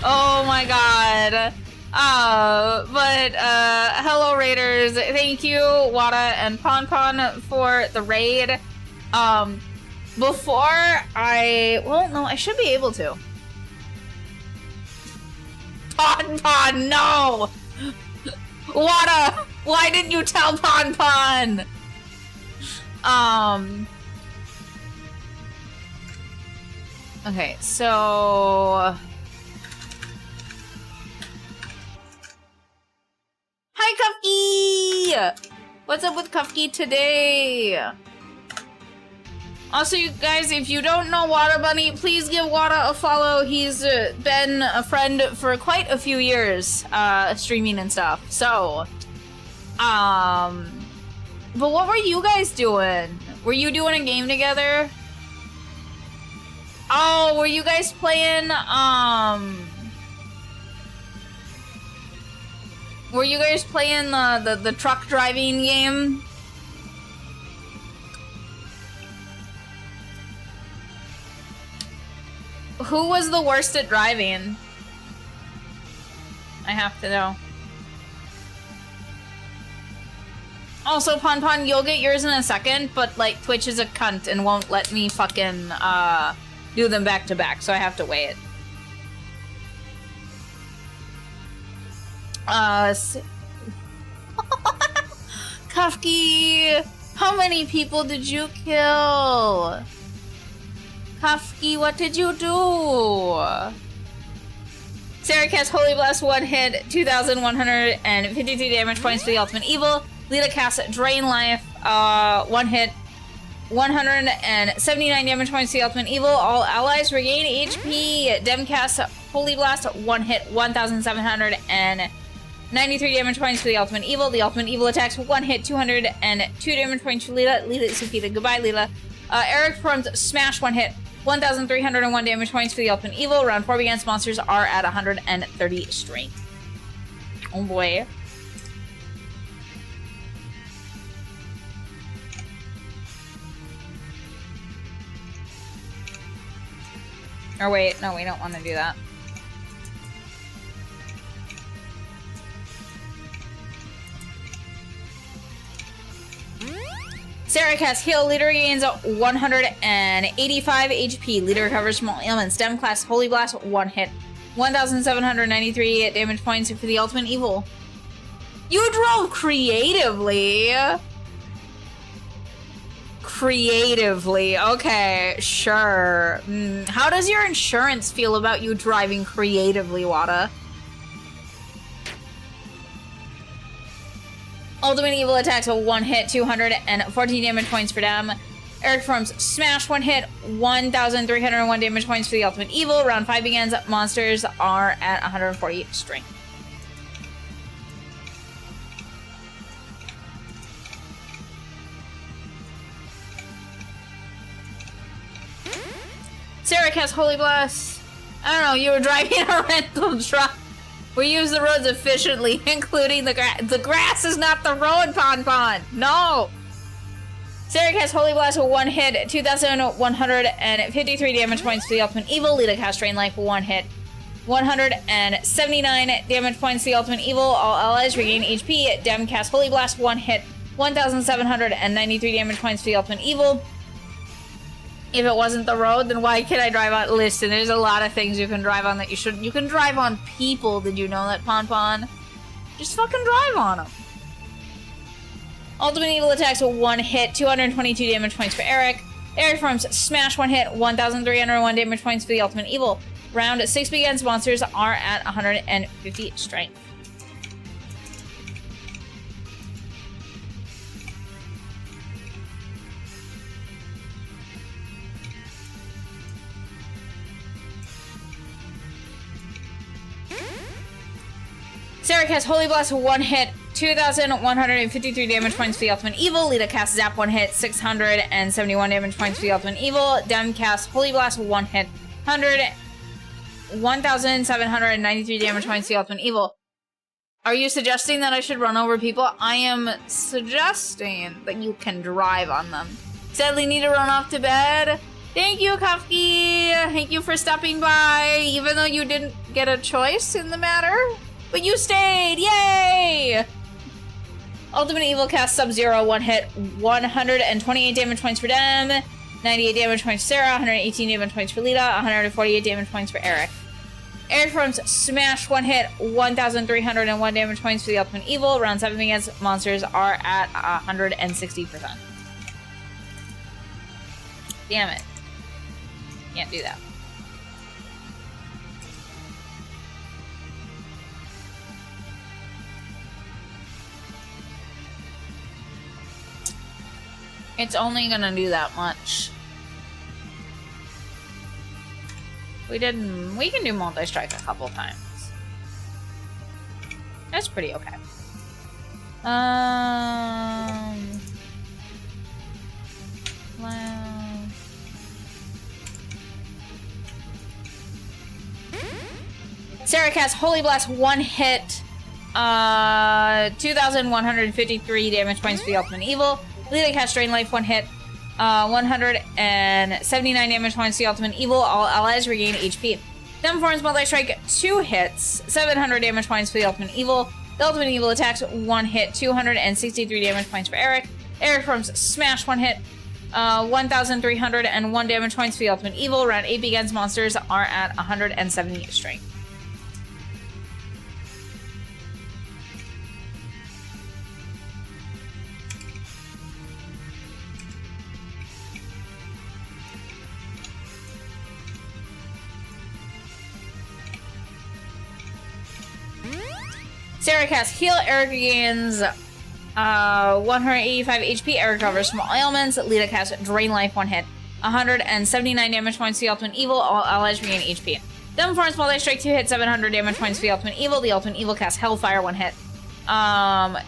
Oh my god. Hello Raiders. Thank you, Wada and Ponpon, for the raid. Well, no, I should be able to. Ponpon, no! Wada, why didn't you tell Ponpon? Okay, so... Hi, Kufki! What's up with Kufki today? Also, you guys, if you don't know Wada Bunny, please give Wada a follow. He's been a friend for quite a few years, streaming and stuff. So, but what were you guys doing? Were you doing a game together? Oh, were you guys playing, Were you guys playing the truck driving game? Who was the worst at driving? I have to know. Also, Pon, you'll get yours in a second, but, like, Twitch is a cunt and won't let me fucking, do them back to back, so I have to wait. Kafki, how many people did you kill? Kafki, what did you do? Sarah casts Holy Blast, 1 hit, 2,153 damage points for the Ultimate Evil. Lita casts Drain Life, 1 hit, 179 damage points to the Ultimate Evil. All allies regain HP. Dem casts Holy Blast, 1 hit, 1,793 damage points for the Ultimate Evil. The Ultimate Evil attacks 1 hit, 202 damage points for Lita. Lita is defeated. Goodbye, Lita. Eric performs Smash, 1 hit, 1,301 damage points for the Ultimate Evil. Round 4 begins. Monsters are at 130 strength. Oh boy. Or wait, no, we don't want to do that. Sarah casts Heal. Leader gains 185 HP. Leader recovers small ailments. Dem class Holy Blast, 1 hit. 1,793 damage points for the Ultimate Evil. You drove creatively. Creatively. Okay, sure. How does your insurance feel about you driving creatively, Wada? Ultimate Evil attacks a 1 hit, 214 damage points for Dem. Eric performs Smash, 1 hit, 1,301 damage points for the Ultimate Evil. Round 5 begins. Monsters are at 140 strength. Sarah casts Holy Blast. I don't know, you were driving a rental truck. We use the roads efficiently, including the grass. The grass is not the road, Pon. No! Sarah casts Holy Blast with 1 hit, 2,153 damage points for the Ultimate Evil. Lita casts Drain Life with 1 hit, 179 damage points to the Ultimate Evil. All allies regain HP. Dem casts Holy Blast, 1 hit, 1,793 damage points for the Ultimate Evil. If it wasn't the road, then why can't I drive on? Listen, there's a lot of things you can drive on that you shouldn't. You can drive on people. Did you know that, Pon? Just fucking drive on them. Ultimate Evil attacks with 1 hit, 222 damage points for Eric. Eric performs Smash, 1 hit, 1,301 damage points for the Ultimate Evil. Round 6 begins. Monsters are at 150 strength. Sarah casts Holy Blast with 1 hit, 2,153 damage points for the Ultimate Evil. Lita casts Zap, 1 hit, 671 damage points for the Ultimate Evil. Dem casts Holy Blast with 1 hit, 1,793 damage points to the Ultimate Evil. Are you suggesting that I should run over people? I am suggesting that you can drive on them. Sadly, need to run off to bed. Thank you, Kafki. Thank you for stopping by, even though you didn't get a choice in the matter. But you stayed! Yay! Ultimate Evil casts Sub-Zero, 1 hit, 128 damage points for Dem, 98 damage points for Sarah, 118 damage points for Lita, 148 damage points for Eric. Eric performs Smash, 1 hit, 1,301 damage points for the Ultimate Evil. Round 7 begins. Monsters are at 160%. Damn it. Can't do that. It's only gonna do that much. We can do multi-strike a couple times. That's pretty okay. Sarah casts Holy Blast, 1 hit, 2,153 damage points for the Ultimate Evil. Lita cast Drain Life, 1 hit. 179 damage points for the Ultimate Evil. All allies regain HP. Demon Forms Multi-Strike, 2 hits. 700 damage points for the Ultimate Evil. The Ultimate Evil attacks 1 hit. 263 damage points for Eric. Eric Forms Smash, 1 hit. 1,301 damage points for the Ultimate Evil. Round 8 begins. Monsters are at 170 strength. Sarah casts Heal. Eric gains 185 HP. Eric recovers from all ailments. Lita casts Drain Life, 1 hit. 179 damage points to the Ultimate Evil. All allies regain HP. Demon Forms Multi-Strike, 2 hit. 700 damage points for the Ultimate Evil. The Ultimate Evil casts Hellfire, 1 hit.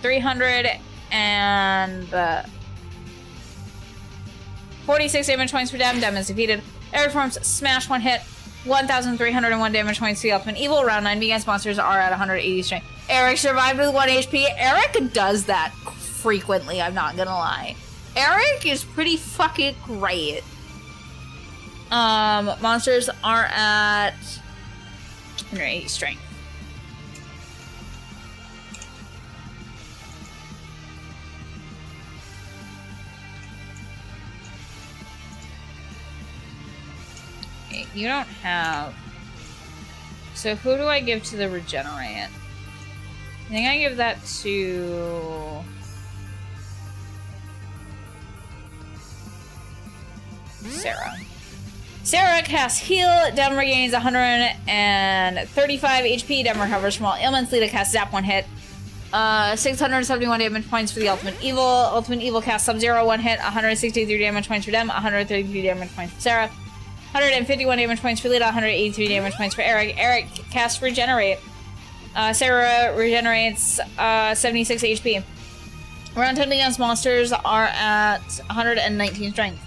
346 damage points for Dem. Dem is defeated. Eric Forms Smash, 1 hit. 1,301 damage points to the Ultimate Evil. Round 9 begins. Monsters are at 180 strength. Eric survived with 1 HP. Eric does that frequently, I'm not gonna lie. Eric is pretty fucking great. Monsters are at 180 strength. Okay, you don't have... So who do I give to the Regenerate? I think I give that to... Sarah. Sarah casts Heal. Dem regains 135 HP. Dem recovers from all ailments. Lita casts Zap, 1 hit. 671 damage points for the Ultimate Evil. Ultimate Evil casts Sub-Zero, 1 hit. 163 damage points for Dem. 133 damage points for Sarah. 151 damage points for Lita. 183 damage points for Eric. Eric casts Regenerate. Sarah regenerates 76 HP. Round 10 begins. Monsters are at 119 strength.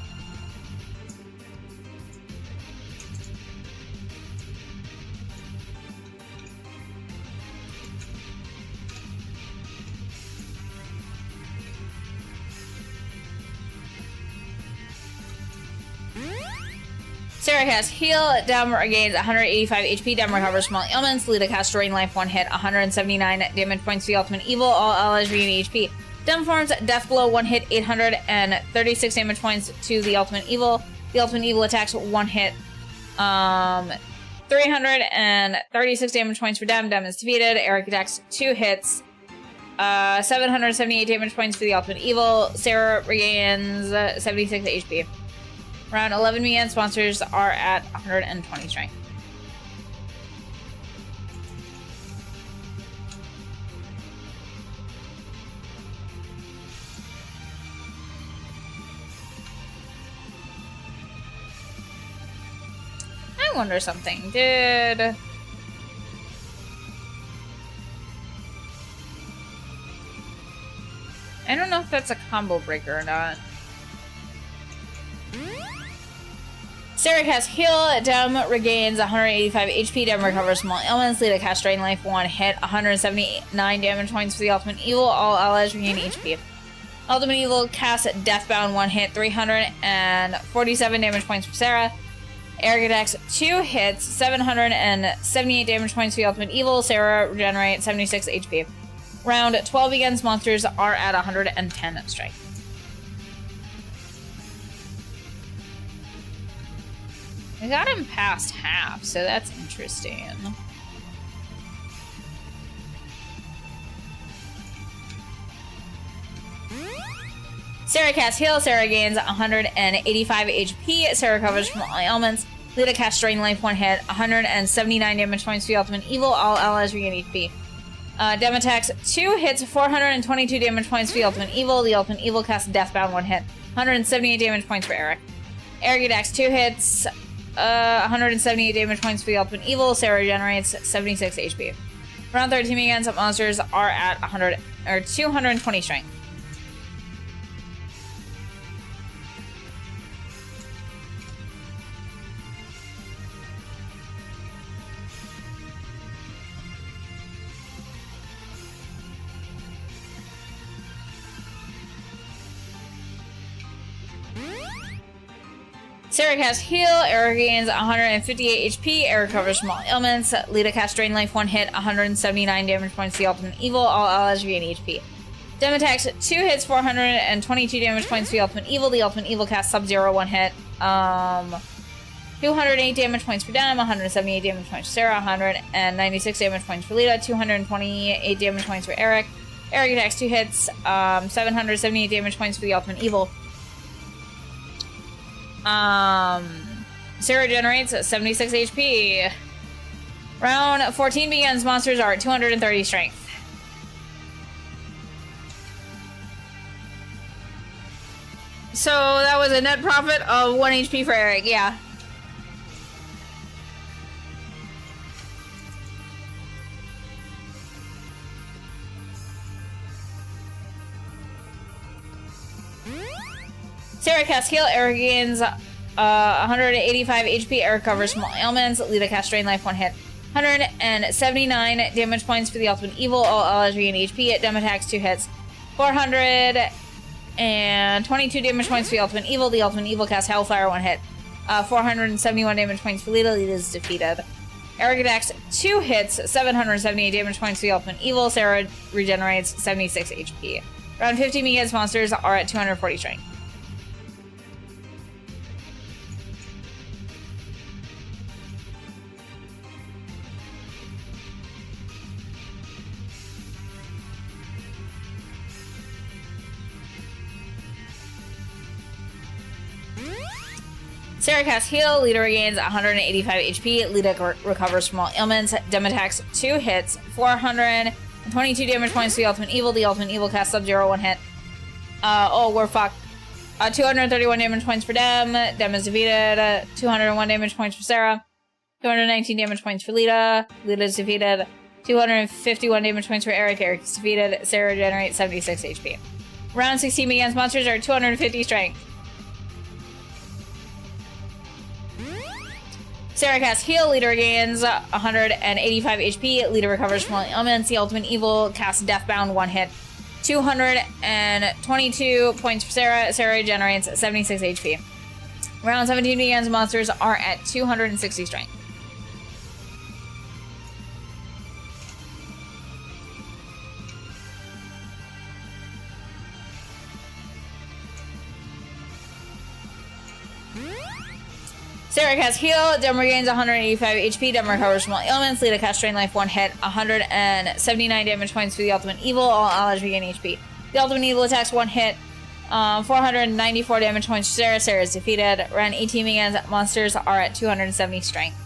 Sarah casts Heal. Dem regains 185 HP. Dem recovers from all ailments. Lita casts Drain Life, 1 hit. 179 damage points to the Ultimate Evil. All allies regain HP. Dem forms Death Blow, 1 hit. 836 damage points to the Ultimate Evil. The Ultimate Evil attacks 1 hit. 336 damage points for Dem. Dem is defeated. Eric attacks 2 hits. 778 damage points for the Ultimate Evil. Sarah regains 76 HP. Round 11 begins. Monsters are at 120 strength. I wonder something. I don't know if that's a combo breaker or not. Sarah casts Heal. Dem regains 185 HP. Dem recovers from all ailments. Lita casts Drain Life, 1 hit. 179 damage points for the Ultimate Evil. All allies regain HP. Ultimate Evil casts Deathbound, 1 hit. 347 damage points for Sarah. Eric attacks 2 hits. 778 damage points for the Ultimate Evil. Sarah regenerates 76 HP. Round 12 begins. Monsters are at 110 strength. We got him past half, so that's interesting. Sarah casts Heal. Sarah gains 185 HP. Sarah recovers from all ailments. Lita casts Drain Life, 1 hit. 179 damage points for the Ultimate Evil. All allies regain HP. Dem attacks 2 hits. 422 damage points for the Ultimate Evil. The Ultimate Evil casts Deathbound, 1 hit. 178 damage points for Eric. Eric attacks 2 hits. 178 damage points for the Ultimate Evil. Sarah regenerates 76 HP. Round 13 begins. Monsters are at 220 strength. Sarah casts Heal. Eric gains 158 HP. Eric recovers from all ailments. Lita casts Drain Life 1 hit, 179 damage points to the Ultimate Evil. All allies regain HP. Dem attacks 2 hits, 422 damage points to the Ultimate Evil. The Ultimate Evil casts Sub-Zero 1 hit. 208 damage points for Dem, 178 damage points for Sarah, 196 damage points for Lita, 228 damage points for Eric. Eric attacks 2 hits, 778 damage points for the Ultimate Evil. Sarah generates 76 HP. Round 14 begins. Monsters are at 230 strength. So that was a net profit of 1 HP for Eric, yeah. Sarah casts Heal. Eric gains 185 HP. Eric covers small ailments. Lita casts Drain Life 1 hit. 179 damage points for the Ultimate Evil. All allies regain HP. Dem attacks 2 hits. 422 damage points for the Ultimate Evil. The Ultimate Evil casts Hellfire 1 hit. 471 damage points for Lita. Lita is defeated. Eric attacks 2 hits. 778 damage points for the Ultimate Evil. Sarah regenerates 76 HP. Round 15 begins. Monsters are at 240 strength. Sarah casts Heal. Lita regains 185 HP. Lita recovers from all ailments. Dem attacks 2 hits. 422 damage points to the Ultimate Evil. The Ultimate Evil casts Sub-Zero 1 hit. Oh, we're fucked. 231 damage points for Dem. Dem is defeated. 201 damage points for Sarah. 219 damage points for Lita. Lita is defeated. 251 damage points for Eric. Eric is defeated. Sarah generates 76 HP. Round 16 begins. Monsters are 250 strength. Sarah casts Heal. Lita regains 185 HP. Lita recovers from all ailments. The Ultimate Evil casts Deathbound 1 hit. 222 points for Sarah. Sarah generates 76 HP. Round 17 begins. Monsters are at 260 strength. Sarah casts Heal. Dem regains 185 HP. Dem recovers from all ailments. Lita casts Drain Life 1 hit. 179 damage points for the Ultimate Evil. All allies regain HP. The Ultimate Evil attacks 1 hit. 494 damage points for Sarah. Sarah is defeated. Round 18 begins. Monsters are at 270 strength.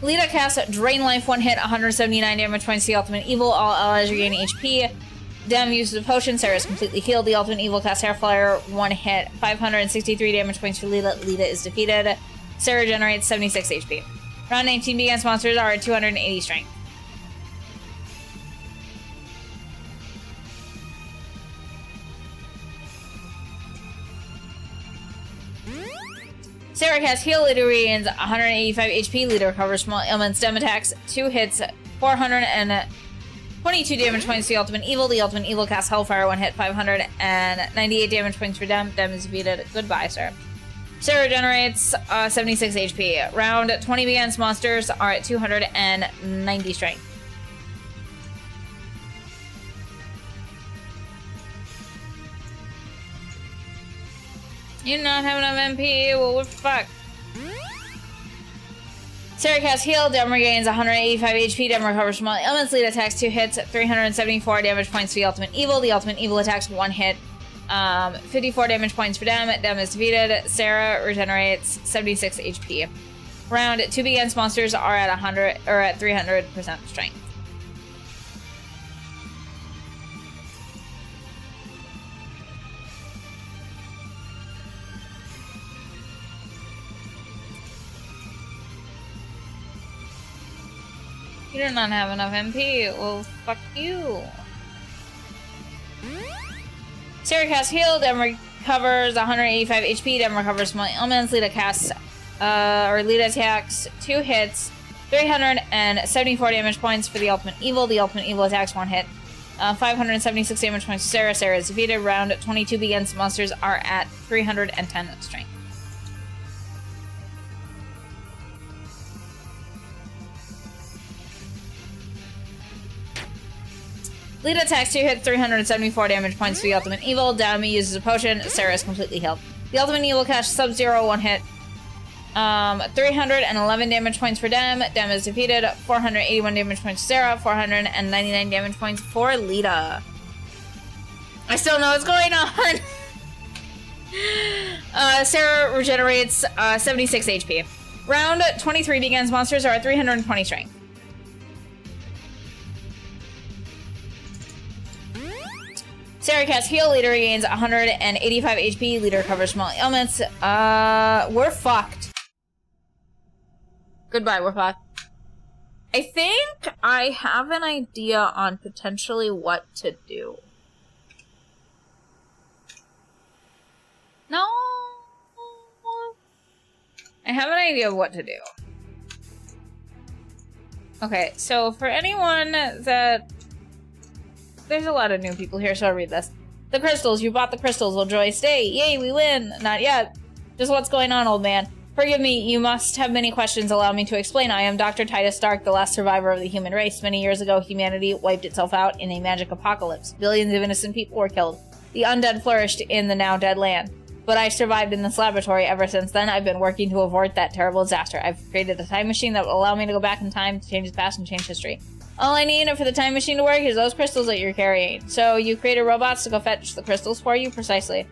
Lita casts Drain Life 1 hit. 179 damage points to the Ultimate Evil. All allies regain HP. Dem uses a potion. Sarah is completely healed. The Ultimate Evil casts Hairflyer 1 hit. 563 damage points for Lita. Lita is defeated. Sarah generates 76 HP. Round 19 begins. Monsters are at 280 strength. Sarah casts Heal. Lita regains 185 HP. Lita recovers from all ailments. Dem attacks 2 hits. 422 damage points to the Ultimate Evil. The Ultimate Evil casts Hellfire 1 hit. 598 damage points for Dem. Dem is defeated. Goodbye, sir. Sarah generates 76 HP. Round 20 begins. Monsters are at 290 strength. You do not have enough MP. Well, what the fuck? Sarah casts Heal. Dem regains 185 HP. Dem recovers from all ailments. Lita attacks 2 hits. 374 damage points to the Ultimate Evil. The Ultimate Evil attacks 1 hit. 54 damage points for Dem. Dem is defeated. Sarah regenerates 76 HP. Round 2 begins. Monsters are at 100 or at 300% strength. You do not have enough MP. Well, fuck you. Sarah casts Heal. Dem recovers 185 HP. Dem recovers from all ailments. Lita casts, Lita attacks 2 hits. 374 damage points for the Ultimate Evil. The Ultimate Evil attacks 1 hit. 576 damage points to Sarah. Sarah is defeated. Round 22 begins. Monsters are at 310 strength. Lead attacks 2 hit 374 damage points to the Ultimate Evil. Dami uses a potion. Sarah is completely healed. The Ultimate Evil casts Sub-Zero 1 hit. 311 damage points for Dem. Dem is defeated. 481 damage points to Sarah. 499 damage points for Lita. I still know what's going on. Sarah regenerates 76 HP. Round 23 begins. Monsters are at 320 strength. Sarah casts Heal. Leader regains 185 HP. Leader recovers from all ailments. We're fucked. Goodbye, we're fucked. I think I have an idea on potentially what to do. No. I have an idea of what to do. Okay, so for anyone that... There's a lot of new people here, so I'll read this. The crystals. You bought the crystals. Will Joy stay? Yay, we win. Not yet. Just what's going on, old man? Forgive me, you must have many questions. Allow me to explain. I am Dr. Titus Stark, the last survivor of the human race. Many years ago, humanity wiped itself out in a magic apocalypse. Billions of innocent people were killed. The undead flourished in the now dead land. But I survived in this laboratory. Ever since then, I've been working to avert that terrible disaster. I've created a time machine that will allow me to go back in time to change the past and change history. All I need for the time machine to work is those crystals that you're carrying. So you created robots to go fetch the crystals for you? Precisely.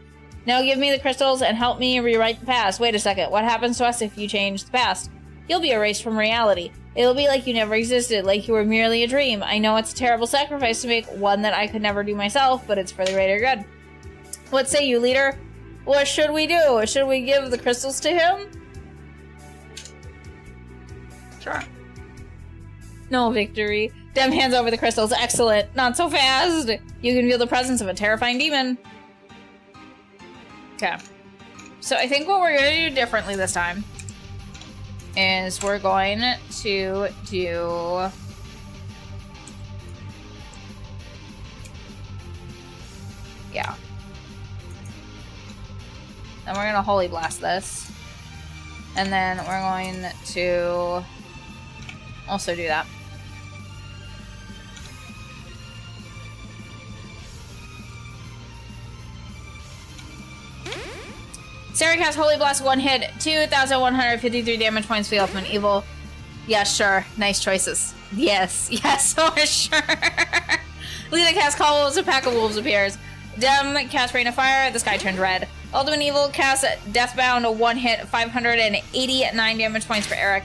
Now give me the crystals and help me rewrite the past. Wait a second. What happens to us if you change the past? You'll be erased from reality. It'll be like you never existed, like you were merely a dream. I know it's a terrible sacrifice to make, one that I could never do myself, but it's for the greater good. What say you, leader? What should we do? Should we give the crystals to him? Sure. No victory. Dem hands over the crystals. Excellent. Not so fast. You can feel the presence of a terrifying demon. Okay. So I think what we're going to do differently this time is we're going to do... Yeah. Then we're going to Holy Blast this. And then we're going to also do that. Sarah casts Holy Blast 1 hit, 2,153 damage points for the Ultimate Evil. Yes, sure. Nice choices. Yes, yes, for sure. Lita casts Call Wolves, a pack of wolves appears. Dem casts Rain of Fire, the sky turned red. Ultimate Evil casts Deathbound 1 hit, 589 damage points for Eric.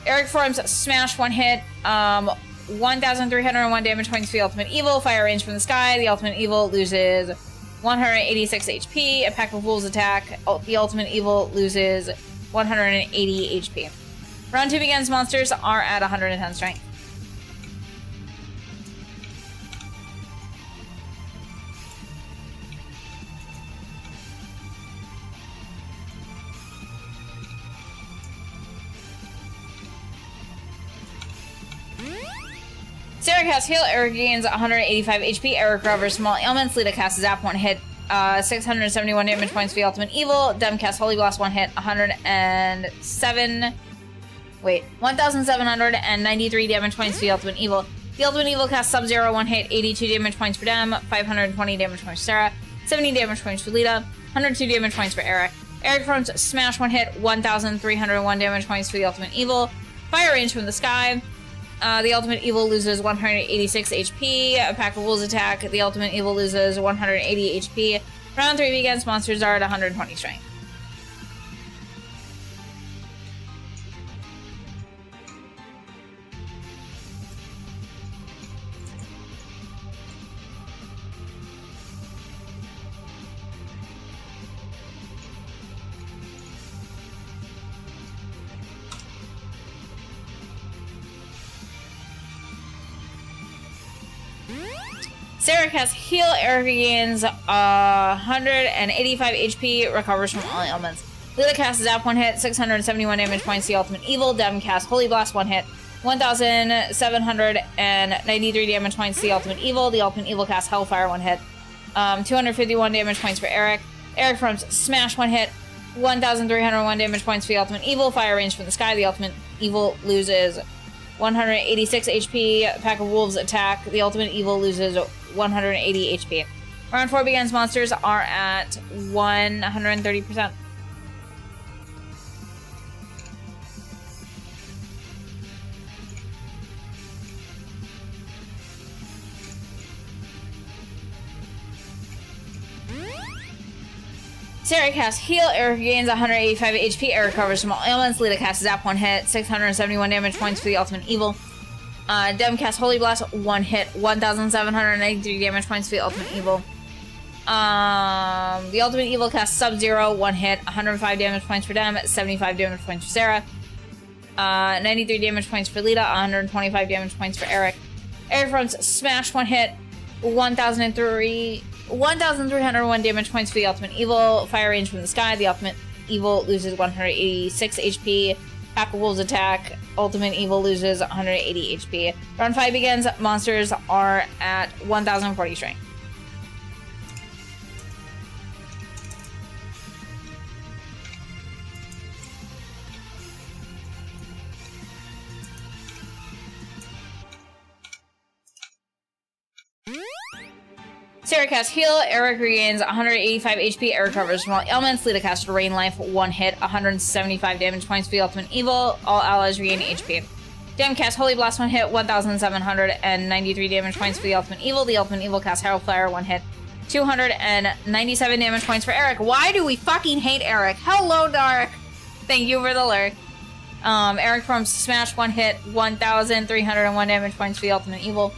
Eric forms Smash 1 hit, 1,301 damage points for the Ultimate Evil. Fire range from the sky. The Ultimate Evil loses 186 HP. A pack of wolves attack. The Ultimate Evil loses 180 HP. Round 2 begins. Monsters are at 110 strength. Sarah casts Heal. Eric gains 185 HP. Eric recovers small ailments. Lita casts Zap 1 hit, 671 damage points for the Ultimate Evil. Dem casts Holy Blast 1 hit, 1,793 damage points for the Ultimate Evil. The Ultimate Evil casts Sub-Zero 1 hit, 82 damage points for Dem, 520 damage points for Sarah, 70 damage points for Lita, 102 damage points for Eric. Eric forms Smash 1 hit, 1,301 damage points for the Ultimate Evil. Fire range from the sky. The Ultimate Evil loses 186 HP. A pack of wolves attack. The Ultimate Evil loses 180 HP. Round 3 begins. Monsters are at 120 strength. Sarah casts Heal. Eric gains 185 HP, recovers from all ailments. Lita casts Zap 1 hit, 671 damage points to the Ultimate Evil. Dem casts Holy Blast 1 hit, 1,793 damage points to the Ultimate Evil. The Ultimate Evil casts Hellfire, 1 hit. 251 damage points for Eric. Eric performs Smash, 1 hit. 1,301 damage points for the Ultimate Evil. Fire range from the sky. The Ultimate Evil loses 186 HP. Pack of Wolves attack. The Ultimate Evil loses 180 HP. Round 4 begins. Monsters are at 130%. Sarah casts Heal. Eric gains 185 HP. Eric recovers from all ailments. Lita casts Zap, 1 hit. 671 damage points for the Ultimate Evil. Dem casts Holy Blast, 1 hit. 1,793 damage points for the Ultimate Evil. The Ultimate Evil casts Sub-Zero, 1 hit. 105 damage points for Dem. 75 damage points for Sarah. 93 damage points for Lita. 125 damage points for Eric. Eric runs Smash, 1 hit. 1,301 damage points for the Ultimate Evil. Fire range from the sky. The Ultimate Evil loses 186 HP. Pack of Wolves attack. Ultimate Evil loses 180 HP. Round 5 begins. Monsters are at 1,040 strength. Sarah casts Heal. Eric regains 185 HP. Eric recovers from all ailments. Lita casts Rain Life, 1 hit. 175 damage points for the Ultimate Evil. All allies regain HP. Dem casts Holy Blast, 1 hit. 1,793 damage points for the Ultimate Evil. The Ultimate Evil casts Hellfire, 1 hit. 297 damage points for Eric. Why do we fucking hate Eric? Hello, Dark. Thank you for the lurk. Eric performs Smash, 1 hit. 1,301 damage points for the Ultimate Evil.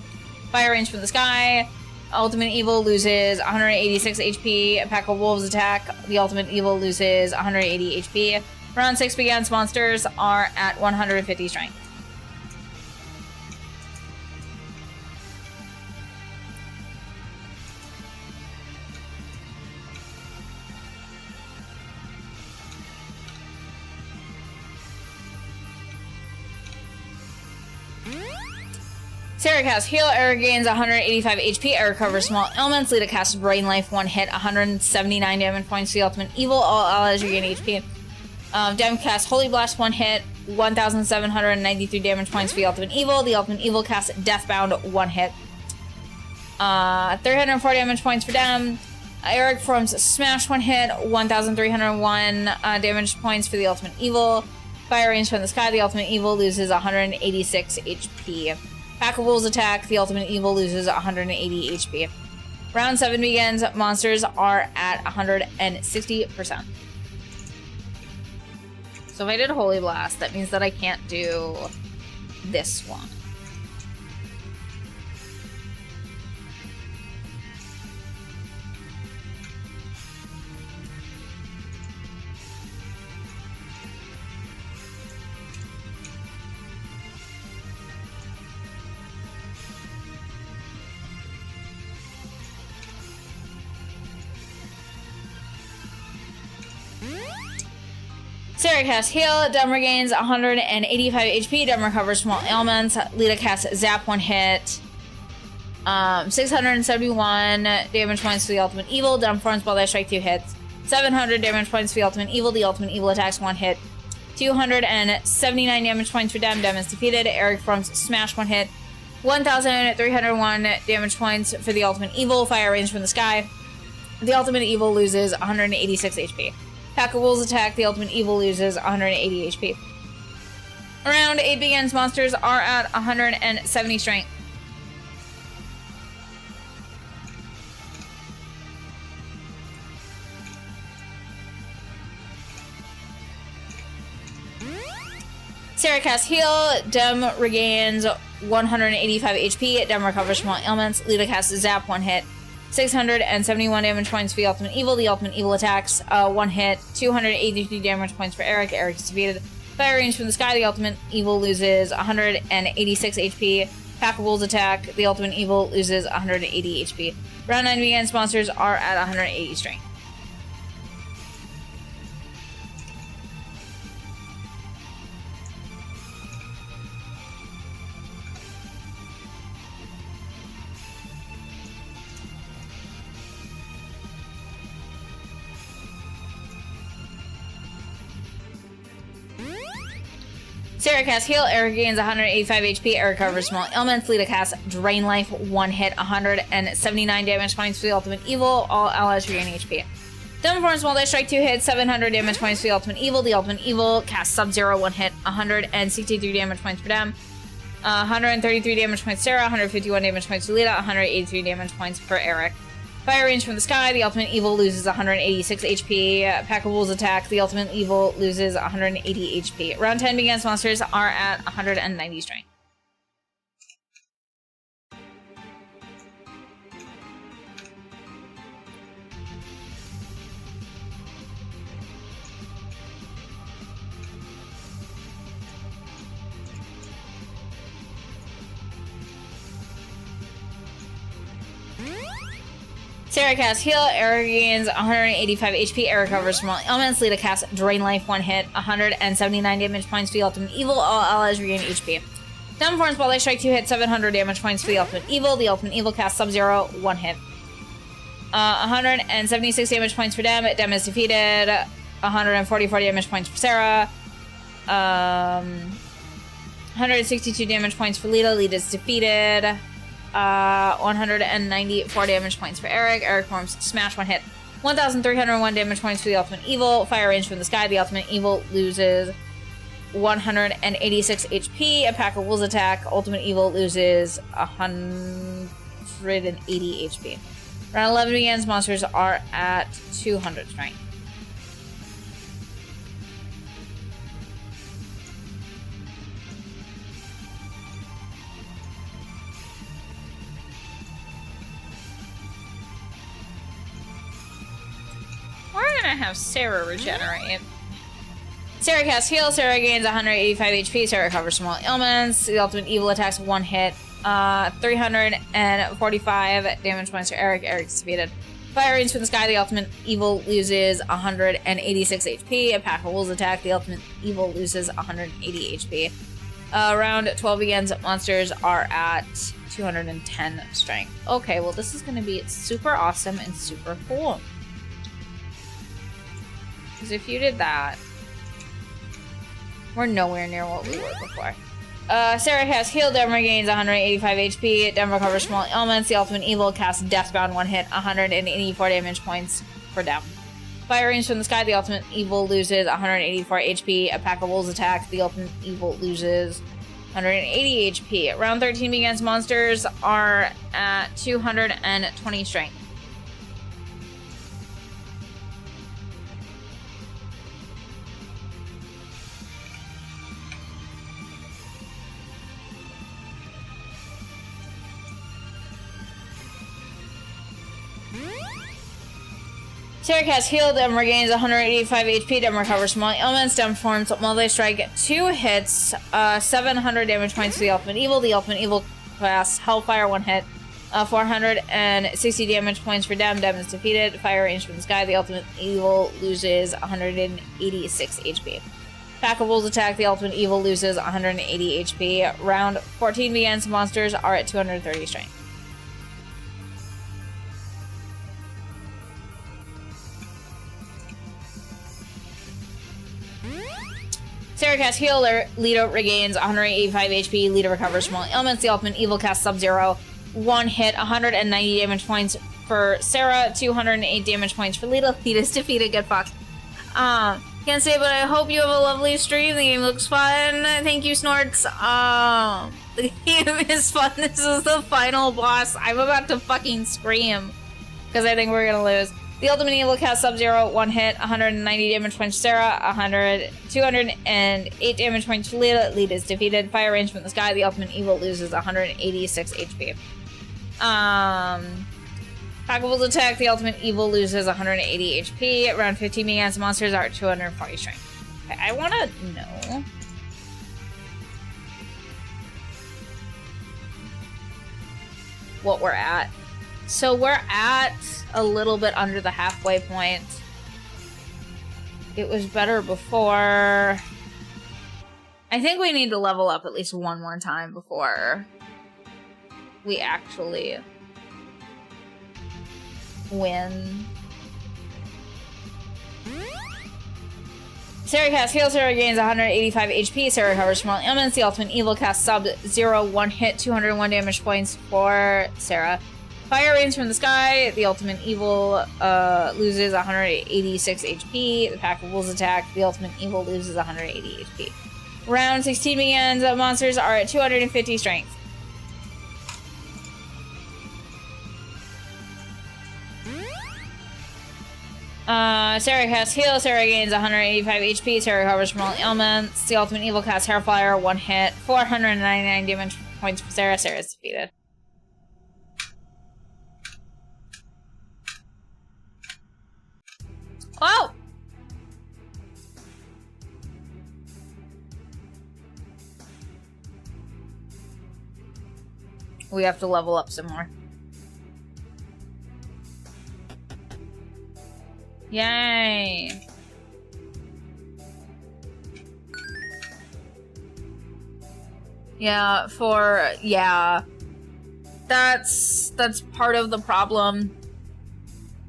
Fire range from the sky. Ultimate Evil loses 186 HP. A Pack of Wolves attack. The Ultimate Evil loses 180 HP. Round 6 begins. Monsters are at 150 strength. Sarah casts Heal. Eric gains 185 HP. Eric recovers small ailments. Lita casts Brain Life, 1 hit. 179 damage points to the Ultimate Evil. All allies regain HP. Dem casts Holy Blast, 1 hit. 1,793 damage points for the Ultimate Evil. The Ultimate Evil casts Deathbound, 1 hit. 304 damage points for Dem. Eric performs Smash, 1 hit. 1,301 damage points for the Ultimate Evil. Fire range from the sky. The Ultimate Evil loses 186 HP. Pack of Wolves attack. The Ultimate Evil loses 180 HP. Round 7 begins. Monsters are at 160%. So if I did Holy Blast, that means that I can't do this one. Sarah casts Heal. Dem regains 185 HP. Dem recovers from all ailments. Lita casts Zap, 1 hit. 671 damage points to the Ultimate Evil. Dem performs Ball Dash Strike, 2 hits. 700 damage points for the Ultimate Evil. The Ultimate Evil attacks, 1 hit. 279 damage points for Dem. Dem is defeated. Eric performs Smash, 1 hit. 1,301 damage points for the Ultimate Evil. Fire range from the sky. The Ultimate Evil loses 186 HP. Pack of Wolves attack. The Ultimate Evil loses 180 HP. Round 8 begins. Monsters are at 170 strength. Sarah casts Heal. Dem regains 185 HP. Dem recovers from all ailments. Lita casts Zap, 1 hit. 671 damage points for the Ultimate Evil. The Ultimate Evil attacks, 1 hit. 283 damage points for Eric. Eric is defeated. Fire range from the sky. The Ultimate Evil loses 186 HP. Pack of Wolves attack. The Ultimate Evil loses 180 HP. Round 9 begins. Monsters are at 180 strength. Sarah casts Heal. Eric gains 185 HP. Eric recovers small ailments. Lita casts Drain Life. 1 hit, 179 damage points for the Ultimate Evil. All allies regain HP. Demon Forms Multi-Strike 2 hits, 700 damage points for the Ultimate Evil. The Ultimate Evil casts Sub-Zero. 1 hit, 163 damage points for them. 133 damage points Sarah. 151 damage points for Lita. 183 damage points for Eric. Fire range from the sky. The Ultimate Evil loses 186 HP. Pack of Wolves attack. The Ultimate Evil loses 180 HP. Round 10 begins. Monsters are at 190 strength. Sarah casts Heal. Eric gains 185 HP. Eric recovers from all ailments. Lita casts Drain Life. 1 hit, 179 damage points for the Ultimate Evil. All allies regain HP. Demon Forms Multi-Strike 2 hit, 700 damage points for the Ultimate Evil. The Ultimate Evil casts Sub-Zero. 1 hit. 176 damage points for Dem. Dem is defeated. 144 damage points for Sarah. 162 damage points for Lita. Lita's defeated. 194 damage points for Eric. Eric forms Smash. 1 hit. 1,301 damage points for the Ultimate Evil. Fire range from the sky. The Ultimate Evil loses 186 HP. A Pack of Wolves attack. Ultimate Evil loses 180 HP. Round 11 begins. Monsters are at 200 strength. We're gonna have Sarah regenerate. Sarah casts Heal. Sarah gains 185 HP. Sarah recovers from all ailments. The Ultimate Evil attacks 1 hit. 345 damage points for Eric. Eric's defeated. Fire range from the sky. The Ultimate Evil loses 186 HP. A Pack of Wolves attack. The Ultimate Evil loses 180 HP. Round 12 begins. Monsters are at 210 strength. Okay, well this is gonna be super awesome and super cool. Because if you did that, we're nowhere near what we were before. Sarah casts Heal. Dem regains 185 HP. Dem recovers small ailments. The Ultimate Evil casts Deathbound. 1 hit, 184 damage points for Dem. Fire range from the sky. The Ultimate Evil loses 184 HP. A Pack of Wolves attack. The Ultimate Evil loses 180 HP. Round 13 begins. Monsters are at 220 strength. Sarah casts Heal. Dem regains 185 HP. Dem recovers small ailments. Dem forms Multi-Strike 2 hits. 700 damage points for the Ultimate Evil. The Ultimate Evil casts Hellfire. 1 hit. 460 damage points for Dem. Dem is defeated. Fire range from the sky. The Ultimate Evil loses 186 HP. Pack of Wolves attack. The Ultimate Evil loses 180 HP. Round 14 begins. Monsters are at 230 strength. Sarah casts Heal. Lita regains 185 HP. Lita recovers small ailments. The Ultimate Evil casts Sub-Zero. 1 hit, 190 damage points for Sarah. 208 damage points for Lita. Lita's defeated. Get fucked. Can't say, but I hope you have a lovely stream. The game looks fun. Thank you, Snorts. The game is fun. This is the final boss. I'm about to fucking scream because I think we're gonna lose. The Ultimate Evil casts Sub-Zero. 1 hit, 190 damage points for Sarah. 208 damage points for Lita. Lita is defeated. Fire range from the sky. The Ultimate Evil loses 186 HP. Pack of Wolves attack. The Ultimate Evil loses 180 HP. Round 15 begins. Monsters are at 240 strength. Okay, I want to know what we're at. So we're at a little bit under the halfway point. It was better before. I think we need to level up at least one more time before we actually win. Sarah casts Heal, Sarah gains 185 HP, Sarah recovers from all ailments. The Ultimate Evil casts Sub-Zero, 1 hit, 201 damage points for Sarah. Fire rains from the sky, the Ultimate Evil loses 186 HP. The Pack of Wolves attack, the Ultimate Evil loses 180 HP. Round 16 begins, monsters are at 250 strength. Sarah casts Heal, Sarah gains 185 HP, Sarah recovers from all ailments. The Ultimate Evil casts Hairflyer, 1 hit, 499 damage points for Sarah. Sarah is defeated. Oh! We have to level up some more. Yay! Yeah, that's part of the problem.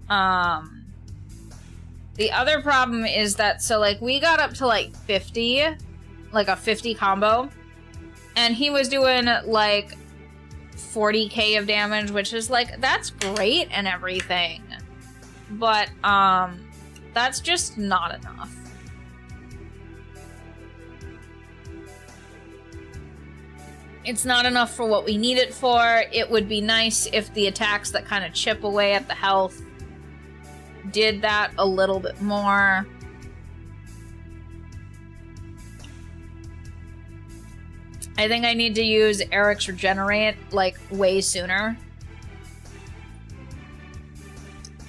The other problem is that, so like we got up to like 50, like a 50 combo, and he was doing like 40k of damage, which is like, that's great and everything. But, that's just not enough. It's not enough for what we need it for. It would be nice if the attacks that kind of chip away at the health did that a little bit more. I think I need to use Eric's Regenerate, like, way sooner.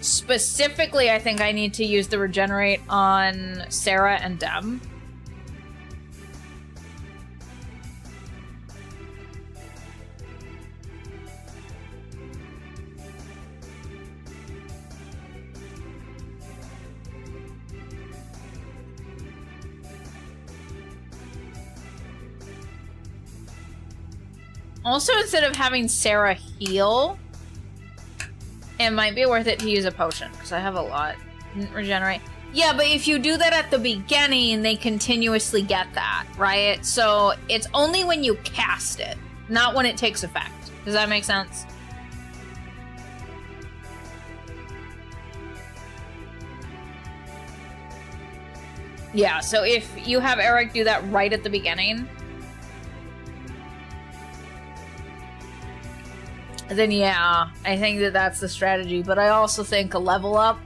Specifically, I think I need to use the Regenerate on Sarah and Dem. Also, instead of having Sarah heal, it might be worth it to use a potion, because I have a lot. Regenerate. Yeah, but if you do that at the beginning, they continuously get that, right? So it's only when you cast it, not when it takes effect. Does that make sense? Yeah, so if you have Eric do that right at the beginning, then yeah, I think that that's the strategy. But I also think a level up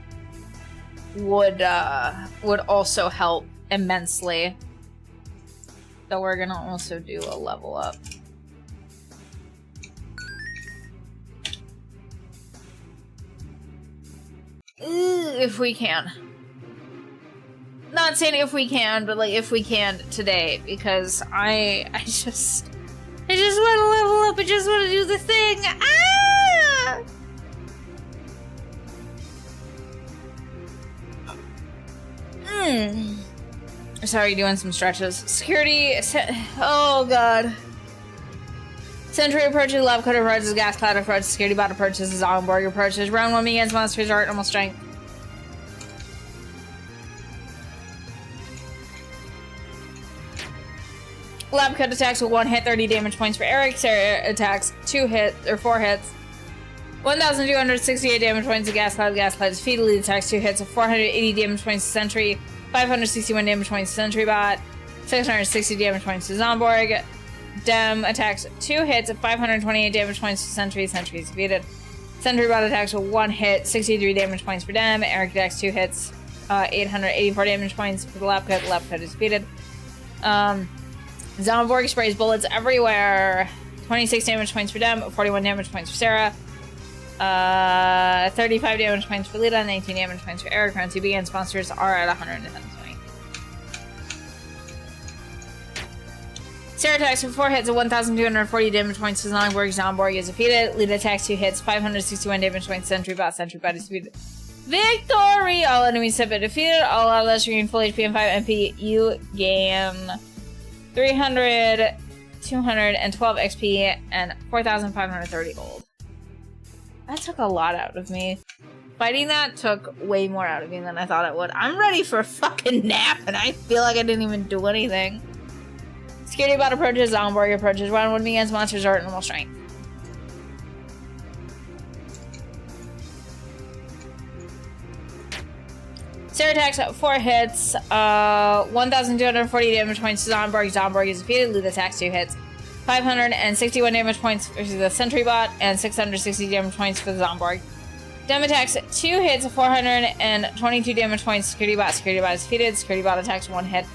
would also help immensely. So we're gonna also do a level up. If we can. Not saying if we can, but like if we can today, because I just want to level up. I just want to do the thing. Ah! Sorry, doing some stretches. Security. Oh god. Sentry approaches, lab code approaches, gas cloud approaches, security bot approaches, onboard approaches. Round 1 begins, monsters are at normal strength. Lab cut attacks with 1 hit, 30 damage points for Eric. Sarah attacks 4 hits. 1,268 damage points to Gas Cloud. Gas Cloud is defeated. Lead attacks 2 hits of 480 damage points to Sentry. 561 damage points to Sentry Bot. 660 damage points to Zomborg. Dem attacks 2 hits of 528 damage points to Sentry. Sentry is defeated. Sentry Bot attacks with 1 hit, 63 damage points for Dem. Eric attacks 2 hits, 884 damage points for the Lab Cut. The Lab Cut is defeated. Zomborg sprays bullets everywhere. 26 damage points for Dem, 41 damage points for Sarah. 35 damage points for Lita, 19 damage points for Eric. Round 2 begins. Monsters are at 120. Sarah attacks with 4 hits of 1,240 damage points to Zomborg. Zomborg is defeated. Lita attacks 2 hits, 561 damage points to Sentry Bot. Sentry Bot is defeated. Victory! All enemies have been defeated. All outlets regain full HP and 5 MP. You gain 300, 212 XP, and 4,530 gold. That took a lot out of me. Fighting that took way more out of me than I thought it would. I'm ready for a fucking nap, and I feel like I didn't even do anything. Security bot approaches, Zomborg approaches. Round 1 begins, monsters are at normal strength. Sarah attacks 4 hits, 1,240 damage points to Zomborg. Zomborg is defeated. Lute attacks 2 hits. 561 damage points for the sentry bot, and 660 damage points for the Zomborg. Dem attacks 2 hits, 422 damage points. Security bot is defeated. Security bot attacks 1 hit.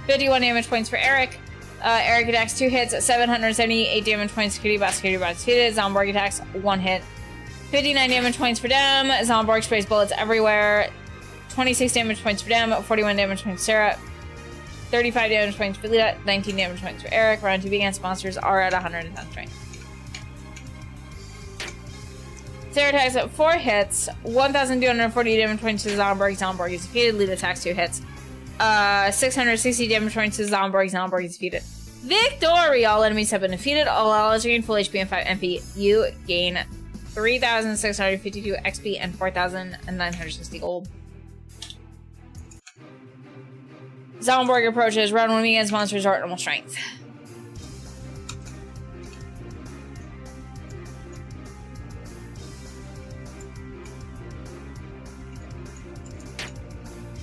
51 damage points for Eric. Eric attacks 2 hits, 778 damage points. Security bot is defeated. Zomborg attacks 1 hit. 59 damage points for Dem. Zomborg sprays bullets everywhere. 26 damage points for Dem. 41 damage points for Sarah. 35 damage points for Lita. 19 damage points for Eric. Round 2 begins. Monsters are at 110 strength. Sarah attacks 4 hits, 1,240 damage points to Zomborg. Zomborg is defeated. Lita attacks 2 hits. 660 damage points to Zomborg. Zomborg is defeated. Victory! All enemies have been defeated. All allies gain full HP and 5 MP. You gain 3,652 XP and 4,960 gold. Zomborg approaches. Round 1 begins. Monsters are at normal strength.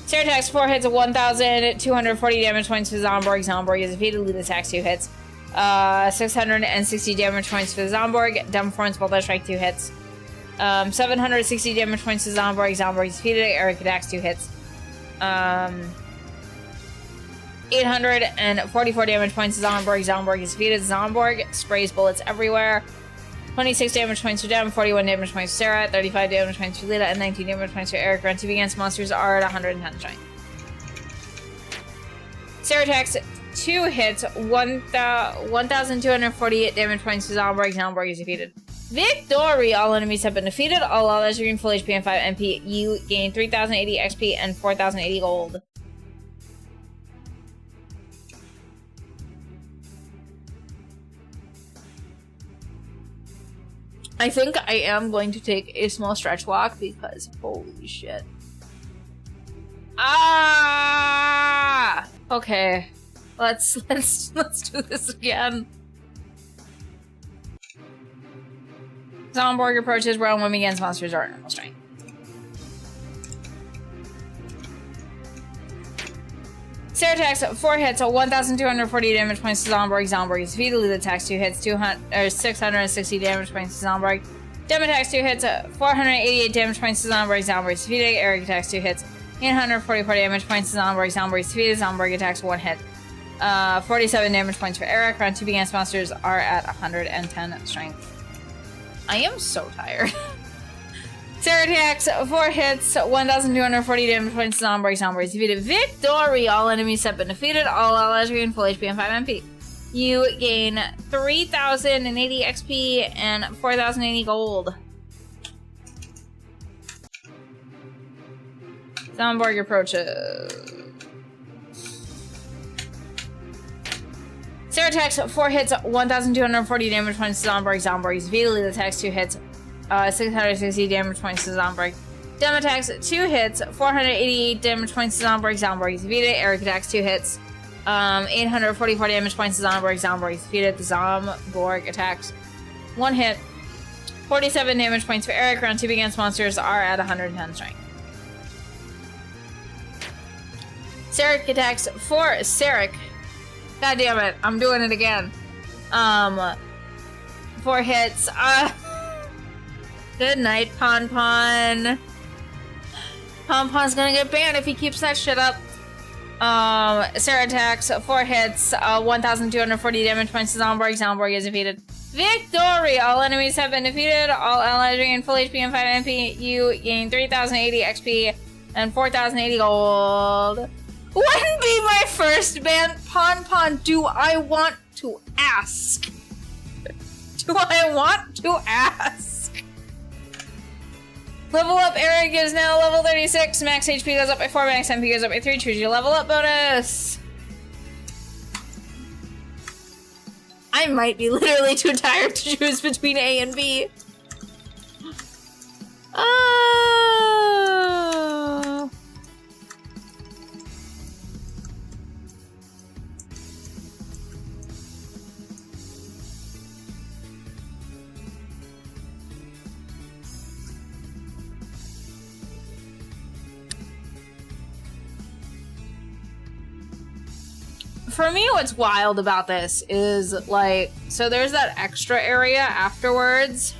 Sarah attacks 4 hits of 1,240 damage points to Zomborg. Zomborg is defeated. Lute attacks 2 hits. 660 damage points for the Zomborg. Dem performs multi-strike 2 hits. 760 damage points to Zomborg. Zomborg is defeated. Eric attacks 2 hits. 844 damage points to Zomborg. Zomborg is defeated. Zomborg sprays bullets everywhere. 26 damage points for Dem, 41 damage points for Sarah, 35 damage points for Lita, and 19 damage points for Eric. Round 2 begins. Monsters are at 110 strength. Sarah attacks 2 hits, 1,248 damage points to Zomborg. Zomborg is defeated. Victory! All enemies have been defeated. All allies gain full HP and 5 MP. You gain 3,080 XP and 4,080 gold. I think I am going to take a small stretch walk because holy shit. Ah! Okay. Let's do this again. Zomborg approaches. Round 1 begins. Monsters are at normal strength. Sarah attacks 4 hits, 1,240 damage points to Zomborg. Zomborg is defeated. Lita attacks 2 hits, 660 damage points to Zomborg. Dem attacks 2 hits, 488 damage points to Zomborg. Zomborg is defeated. Eric attacks 2 hits, 844 damage points to Zomborg. Zomborg is defeated. Zomborg attacks 1 hit. 47 damage points for Eric. Round 2 begins. Monsters are at 110 strength. I am so tired. Sarah attacks 4 hits, 1,240 damage points to Zomborg. Zomborg is defeated. Victory! All enemies have been defeated. All allies gain full HP and 5 MP. You gain 3,080 XP and 4,080 gold. Zomborg approaches. Sarah attacks 4 hits, 1,240 damage points to Zomborg. Zomborg is defeated. Lita attacks 2 hits, 660 damage points to Zomborg. Dem attacks 2 hits, 488 damage points to Zomborg. Zomborg is defeated. Eric attacks 2 hits, 844 damage points to Zomborg. Zomborg is defeated. The Zomborg attacks 1 hit, 47 damage points for Eric. Round 2 begins. Monsters are at 110 strength. Sarek attacks 4. Sarek. God damn it. I'm doing it again. 4 hits. Good night, Pon Pon. Pon Pon's gonna get banned if he keeps that shit up. Sarah attacks 4 hits, 1,240 damage points to Zomborg. Zomborg is defeated. Victory! All enemies have been defeated. All allies gain full HP and 5 MP. You gain 3,080 XP and 4,080 gold. Wouldn't be my first ban. Pon Pon, do I want to ask? Do I want to ask? Level up, Eric is now level 36. Max HP goes up by 4, max MP goes up by 3. Choose your level up bonus. I might be literally too tired to choose between A and B. for me, what's wild about this is, like, so there's that extra area afterwards.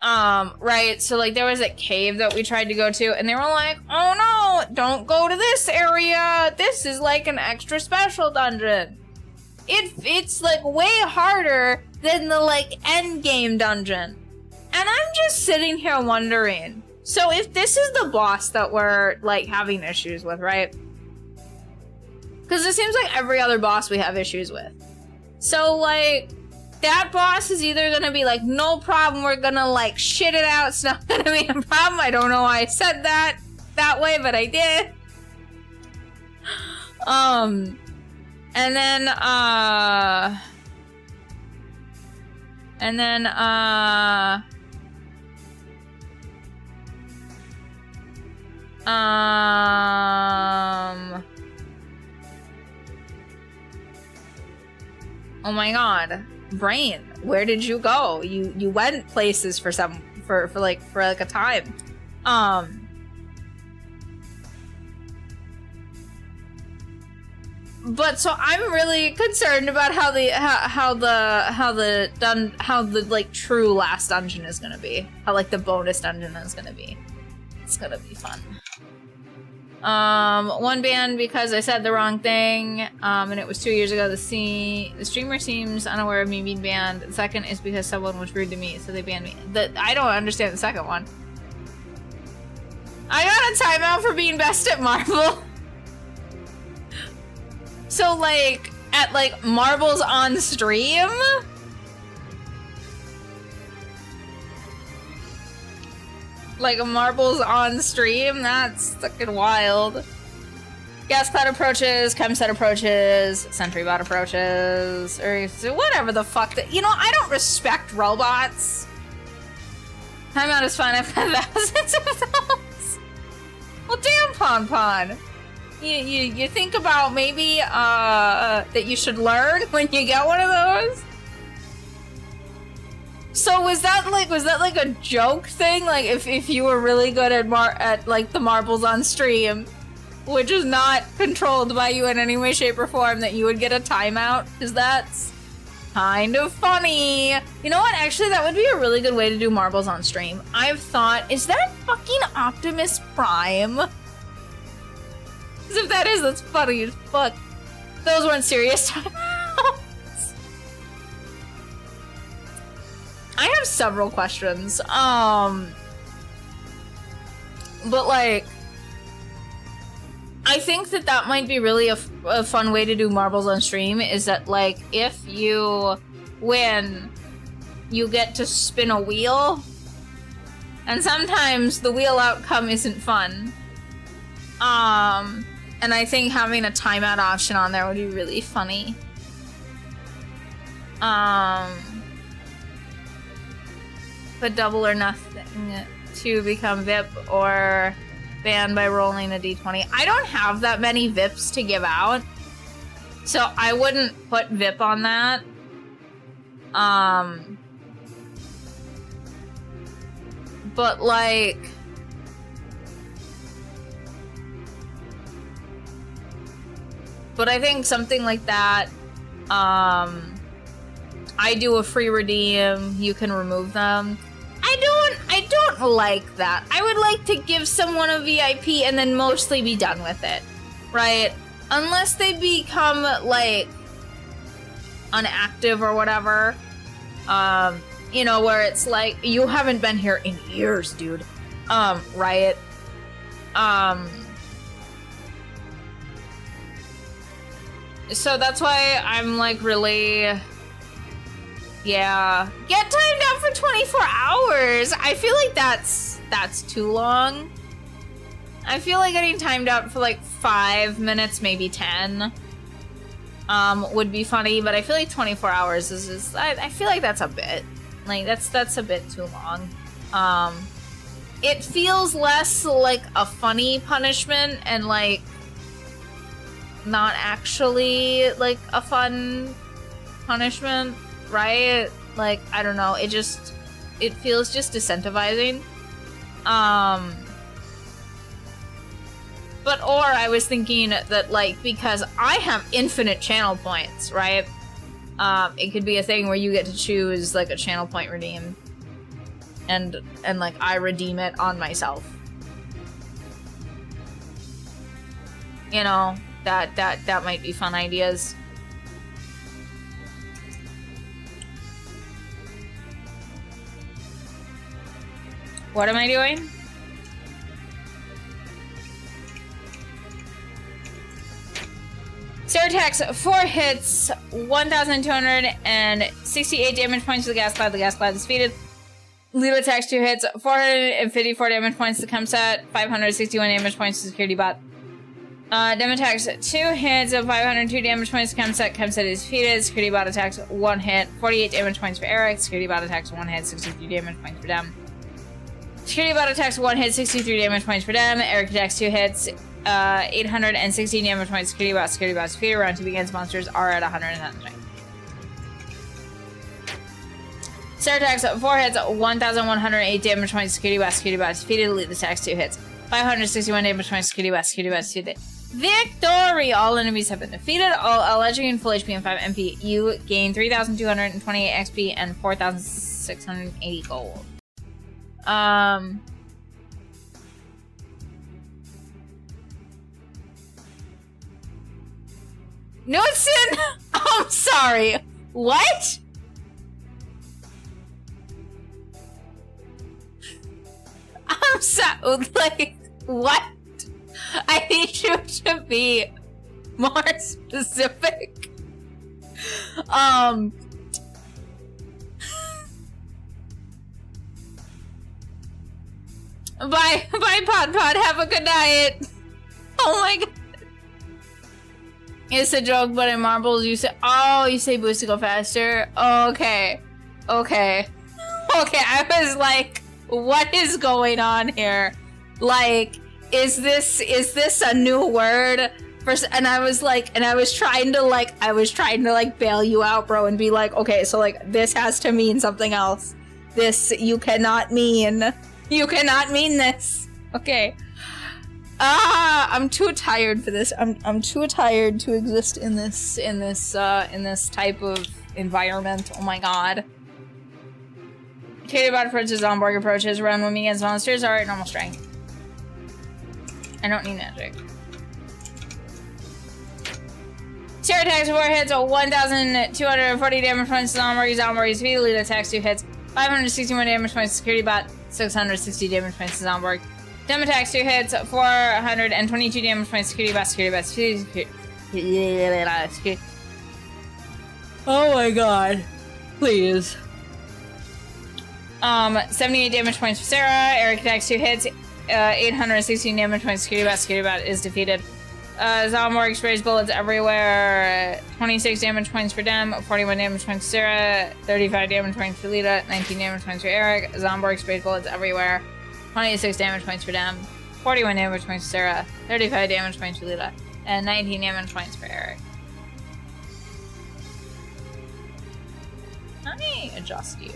Right, so, like, there was a cave that we tried to go to, and they were like, oh no, don't go to this area! This is, like, an extra special dungeon. It's, like, way harder than the, like, end game dungeon. And I'm just sitting here wondering, so if this is the boss that we're, like, having issues with, right? Because it seems like every other boss we have issues with. So, like, that boss is either gonna be like, no problem, we're gonna, like, shit it out, it's not gonna be a problem. I don't know why I said that way, but I did. And then, oh my god, brain, where did you go? You went places for like a time. But so I'm really concerned about how the like true last dungeon is gonna be. How like the bonus dungeon is gonna be. It's gonna be fun. One ban because I said the wrong thing, and it was 2 years ago. The streamer seems unaware of me being banned. The second is because someone was rude to me, so they banned me. I don't understand the second one. I got a timeout for being best at Marvel. So, like, at, like, marbles on stream? Like, marbles on stream? That's fucking wild. Gas cloud approaches, chemset approaches, sentry bot approaches, or whatever the fuck that— you know, I don't respect robots. Timeout is fine, I've got thousands of those. Well, damn, Pon Pon. You think about maybe that you should learn when you get one of those? So was that like a joke thing? Like if you were really good at like the marbles on stream, which is not controlled by you in any way, shape, or form, that you would get a timeout? Because that's kind of funny. You know what? Actually, that would be a really good way to do marbles on stream. I've thought, is that fucking Optimus Prime? If that is, that's funny as fuck. Those weren't serious timeouts. I have several questions. But like, I think that might be really a fun way to do marbles on stream, is that, like, if you win, you get to spin a wheel. And sometimes the wheel outcome isn't fun. And I think having a timeout option on there would be really funny. But double or nothing to become VIP or banned by rolling a d20. I don't have that many VIPs to give out, so I wouldn't put VIP on that. But like, but I think something like that, I do a free redeem, you can remove them. I don't like that. I would like to give someone a VIP and then mostly be done with it, right? Unless they become, like, unactive or whatever. You know, where it's like, you haven't been here in years, dude. Right? So that's why I'm like really, yeah. Get timed out for 24 hours. I feel like that's too long. I feel like getting timed out for like 5 minutes, maybe 10, would be funny. But I feel like 24 hours is I feel like that's a bit, like that's a bit too long. It feels less like a funny punishment and like not actually like a fun punishment, right? Like, I don't know, it feels just disincentivizing. But, or I was thinking that, like, because I have infinite channel points, right? It could be a thing where you get to choose, like, a channel point redeem. And like, I redeem it on myself. You know, that might be fun ideas. What am I doing? Sarah attacks 4 hits, 1,268 damage points to the gas cloud. The gas cloud is defeated. Lita attacks 2 hits, 454 damage points to Chemset, 561 damage points to security bot. Dem attacks 2 hits of 502 damage points to Chemset. Chemset is defeated. Security bot attacks 1 hit, 48 damage points for Eric. Security bot attacks 1 hit, 63 damage points for Dem. Security bot attacks 1 hit, 63 damage points for Dem. Eric attacks 2 hits, 816 damage points. Security bot is defeated. Round 2 begins. Monsters are at 110 strength. Sarah attacks 4 hits, 1,108 damage points. Security bot is defeated. Elite attacks 2 hits, 561 damage points. Security bot is defeated. Victory! All enemies have been defeated. All legendary and full HP and 5 MP. You gain 3,228 XP and 4,680 gold. Knudsen! I'm sorry. What? I'm sorry. Like, what? I need you to be more specific. Bye, Pod. Have a good night. Oh my god. It's a joke, but in marbles you say, oh, you say boost to go faster? Okay. I was like, what is going on here? Like, is this a new word? And I was trying to bail you out, bro, and be like, okay, so like this has to mean something else. You cannot mean this. Okay. I'm too tired for this. I'm too tired to exist in this type of environment. Oh my god. Katie bot approaches, Zomborg approaches, run when me against monsters. Alright, normal strength. I don't need magic. Sarah attacks 4 hits, 1,240 damage points to Zomborg. Zomborg is defeated. Lita attacks 2 hits, 561 damage points to security bot, 660 damage points to Zomborg. Dem attacks 2 hits, 422 damage points to security bot. Security bot. Oh my god. Please. 78 damage points for Sarah. Eric attacks 2 hits, 816 damage points to security bot. Security bot is defeated. Zomborg sprays bullets everywhere. 26 damage points for Dem, 41 damage points for Sarah, 35 damage points for Lita, 19 damage points for Eric. Zomborg sprays bullets everywhere. 26 damage points for Dem, 41 damage points for Sarah, 35 damage points for Lita, and 19 damage points for Eric. Let me adjust you.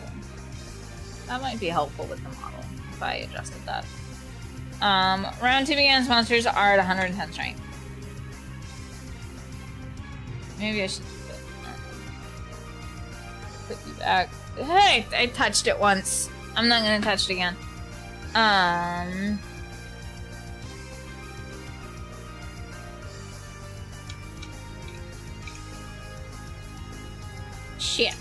That might be helpful with the model if I adjusted that. Round 2 begins. Monsters are at 110 strength. Maybe I should put you back. Hey, I touched it once. I'm not gonna touch it again. Shit.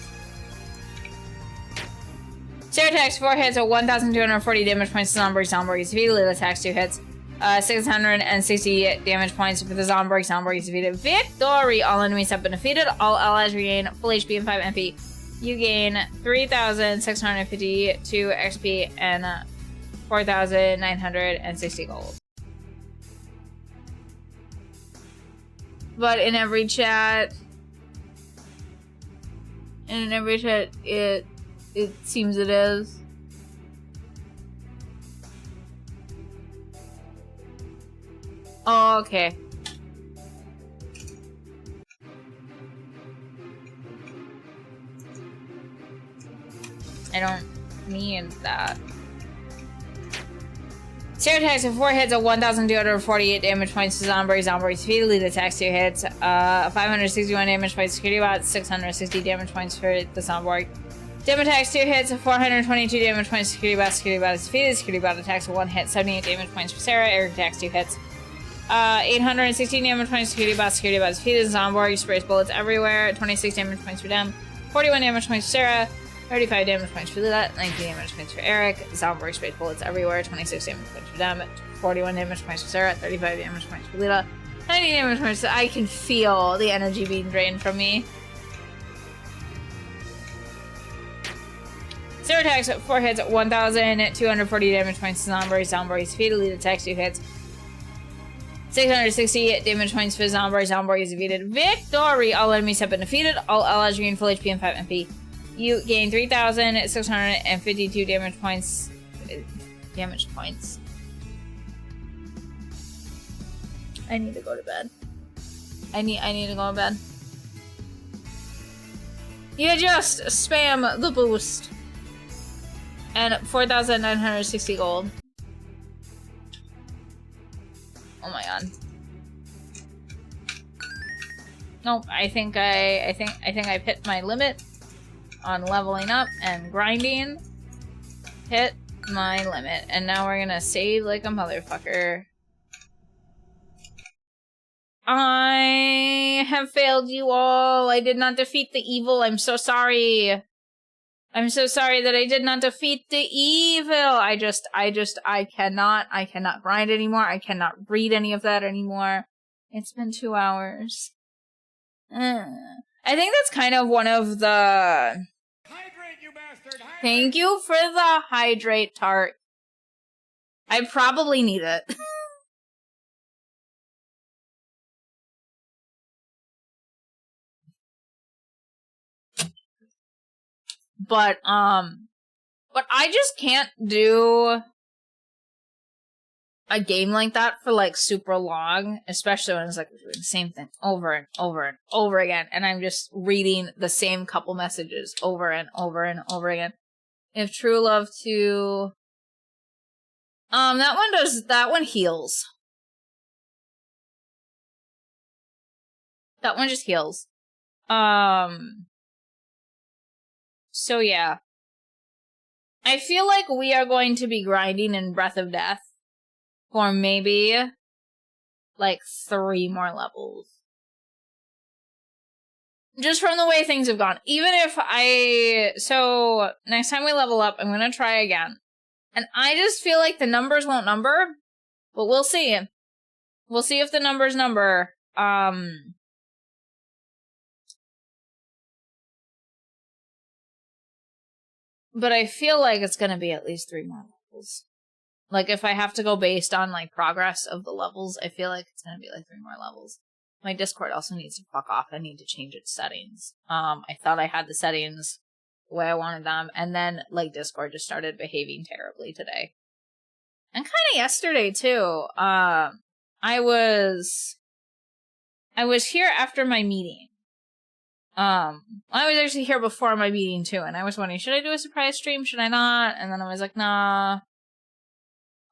Sarah attacks 4 hits, 1,240 damage points to Zomborg. Zomborg is defeated. Lita attacks 2 hits, 660 damage points for the Zomborg. Zomborg is defeated. Victory! All enemies have been defeated. All allies regain full HP and 5 MP. You gain 3,652 XP and 4,960 gold. But in every chat, it seems it is. Oh, okay. I don't need that. Zero attacks at 4 hits at 1,248 damage points to Zombie. Zombie is defeated. Lead attacks 2 hits. 561 damage points to Security Bot. 660 damage points for the Zombie. Dim attacks 2 hits at 422 damage points to Security Bot. Security Bot is defeated. Security Bot attacks 1 hit. 78 damage points for Sarah. Eric attacks 2 hits. 816 damage points to Security Bot. Security Bot is defeated. Zombie sprays bullets everywhere. 26 damage points for them. 41 damage points for Sarah. 35 damage points for Lila, 19 damage points for Eric, Zombie sprays bullets everywhere, 26 damage points for them, 41 damage points for Sarah, 35 damage points for Lila, 90 damage points. I can feel the energy being drained from me. Zero attacks at 4 hits at 1,240 damage points to Zombie. Zombie is defeated. Lead attacks 2 hits. 660 damage points for Zombie. Zombie is defeated. Victory! All enemies have been defeated. All allies regain full HP and 5 MP. You gain 3,652 damage points. I need to go to bed. I need to go to bed. You just spam the boost. And 4,960 gold. Oh my god. Nope, I think I hit my limit on leveling up and grinding. Hit my limit. And now we're gonna save like a motherfucker. I have failed you all. I did not defeat the evil. I'm so sorry. I'm so sorry that I did not defeat the evil. I cannot grind anymore. I cannot read any of that anymore. It's been 2 hours. I think that's kind of one of the... Hydrate, you bastard! Hydrate! Thank you for the hydrate tart. I probably need it. But I just can't do a game like that for like super long, especially when it's like doing the same thing over and over and over again, and I'm just reading the same couple messages over and over and over again. If true love to that one heals. That one just heals. So yeah. I feel like we are going to be grinding in Breath of Death for maybe like 3 more levels. Just from the way things have gone. Even if so next time we level up, I'm gonna try again. And I just feel like the numbers won't number, but we'll see. We'll see if the numbers number. But I feel like it's gonna be at least 3 more levels. Like, if I have to go based on, like, progress of the levels, I feel like it's gonna be, like, 3 more levels. My Discord also needs to fuck off. I need to change its settings. I thought I had the settings the way I wanted them, and then, like, Discord just started behaving terribly today. And kinda yesterday, too. I was here after my meeting. I was actually here before my meeting too, and I was wondering, should I do a surprise stream? Should I not? And then I was like, nah.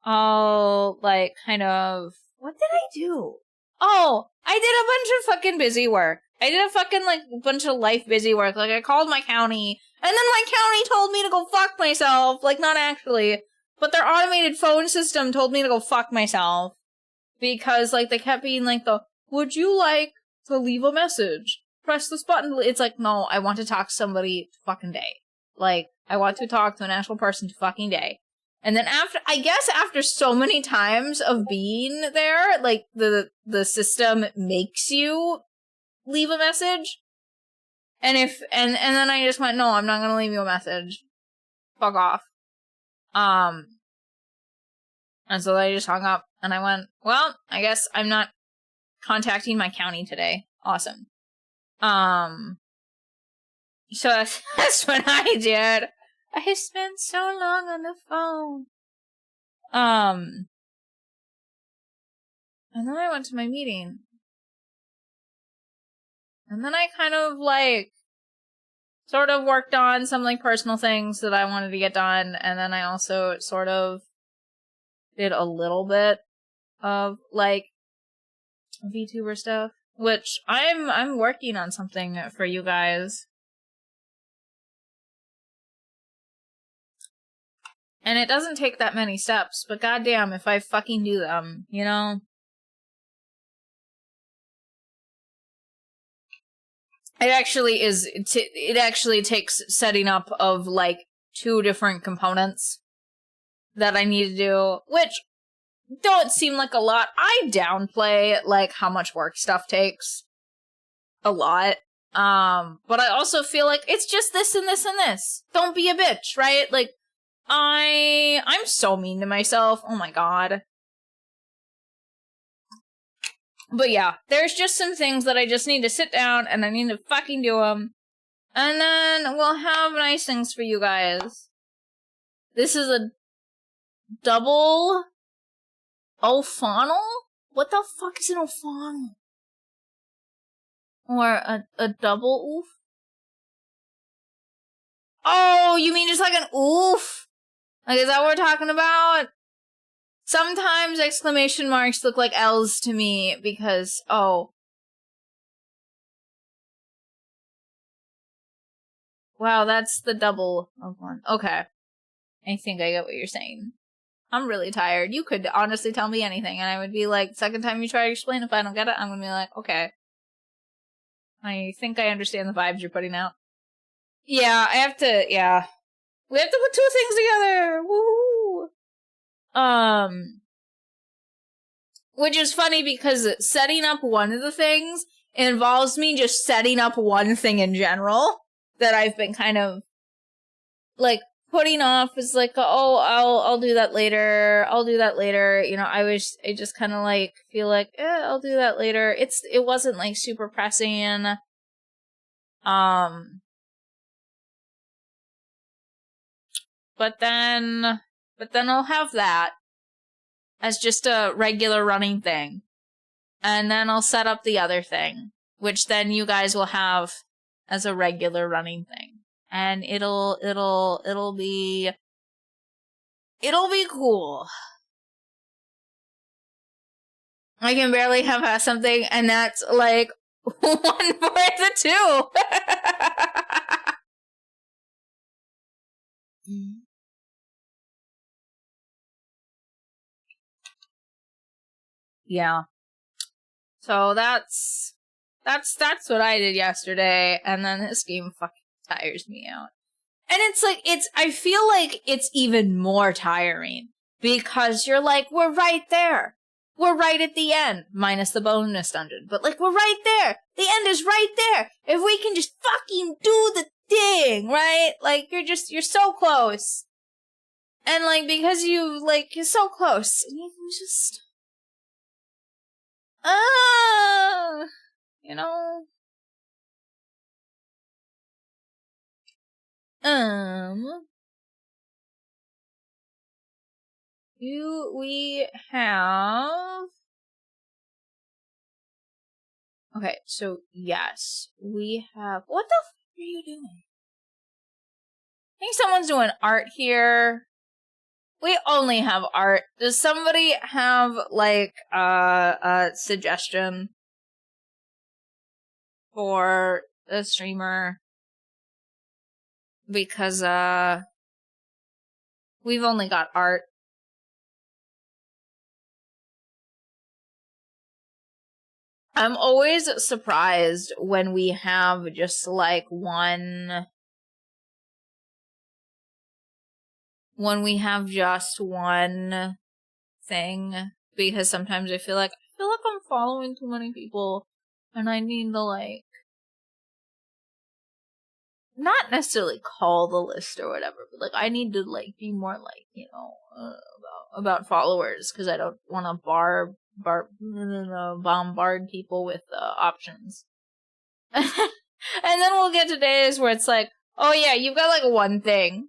I'll, like, kind of... What did I do? Oh, I did a bunch of fucking busy work. I did a fucking, like, bunch of life busy work. Like, I called my county, and then my county told me to go fuck myself. Like, not actually, but their automated phone system told me to go fuck myself. Because, like, they kept being like, would you like to leave a message? Press this button. It's like, no, I want to talk to somebody fucking day. Like, I want to talk to an actual person to fucking day. And then after so many times of being there, like, the system makes you leave a message. And then I just went, no, I'm not gonna leave you a message. Fuck off. And so I just hung up, and I went, well, I guess I'm not contacting my county today. Awesome. So that's what I did. I spent so long on the phone. And then I went to my meeting. And then I kind of, like, sort of worked on some, like, personal things that I wanted to get done. And then I also sort of did a little bit of, like, VTuber stuff, which I'm working on something for you guys. And it doesn't take that many steps, but goddamn if I fucking do them, you know? It actually takes setting up of, like, 2 different components that I need to do, which don't seem like a lot. I downplay, like, how much work stuff takes. A lot. But I also feel like it's just this and this and this. Don't be a bitch, right? Like, I'm so mean to myself. Oh my god. But yeah, there's just some things that I just need to sit down and I need to fucking do them. And then we'll have nice things for you guys. This is a double Alfanal? What the fuck is an Alfanal? Or a double oof? Oh, you mean just like an oof? Like, is that what we're talking about? Sometimes exclamation marks look like L's to me because, oh. Wow, that's the double of one. Okay. I think I get what you're saying. I'm really tired. You could honestly tell me anything, and I would be like, second time you try to explain, if I don't get it, I'm gonna be like, okay. I think I understand the vibes you're putting out. Yeah, I have to, yeah. We have to put 2 things together! Woohoo! Which is funny because setting up one of the things involves me just setting up one thing in general that I've been kind of, like, putting off. Is like, oh, I'll do that later. I'll do that later. You know, I just kind of, like, feel like, I'll do that later. It wasn't, like, super pressing. But then I'll have that as just a regular running thing. And then I'll set up the other thing, which then you guys will have as a regular running thing. And it'll be cool. I can barely have something, and that's like 1/4 of 2. Yeah. So that's what I did yesterday, and then this game fucking tires me out. And it's like, I feel like it's even more tiring, because you're like, we're right there. We're right at the end, minus the bonus dungeon, but like, we're right there. The end is right there. If we can just fucking do the thing, right? Like, you're so close. And like, because you're so close, and you can just, you know, we have, okay, so yes, we have, what the fuck are you doing? I think someone's doing art here. We only have art. Does somebody have, like, a suggestion for a streamer? Because, we've only got art. I'm always surprised when we have just, like, one thing, because sometimes I feel like I'm following too many people, and I need to, like, not necessarily call the list or whatever, but like, I need to, like, be more, like, you know, about followers, because I don't want to bombard people with options. And then we'll get to days where it's like, oh yeah, you've got like one thing,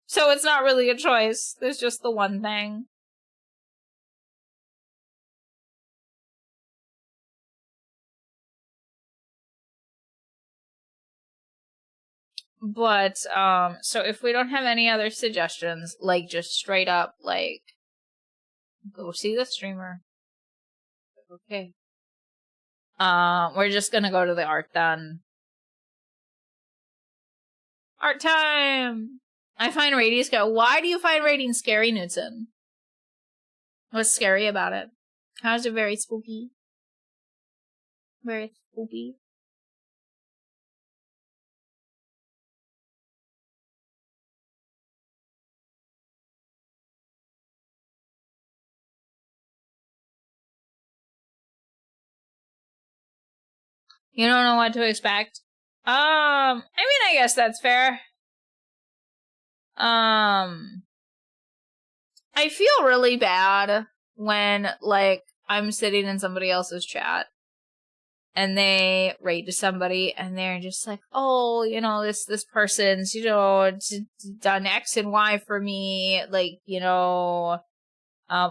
so it's not really a choice. There's just the one thing. But, so if we don't have any other suggestions, like, just straight up, like, go see the streamer. Okay. We're just gonna go to the art then. Art time! I find rating scary. Why do you find rating scary, Newton? What's scary about it? How is it very spooky? Very spooky. You don't know what to expect? I mean, I guess that's fair. I feel really bad when, like, I'm sitting in somebody else's chat and they rate to somebody and they're just like, oh, you know, this person's, you know, done X and Y for me, like, you know,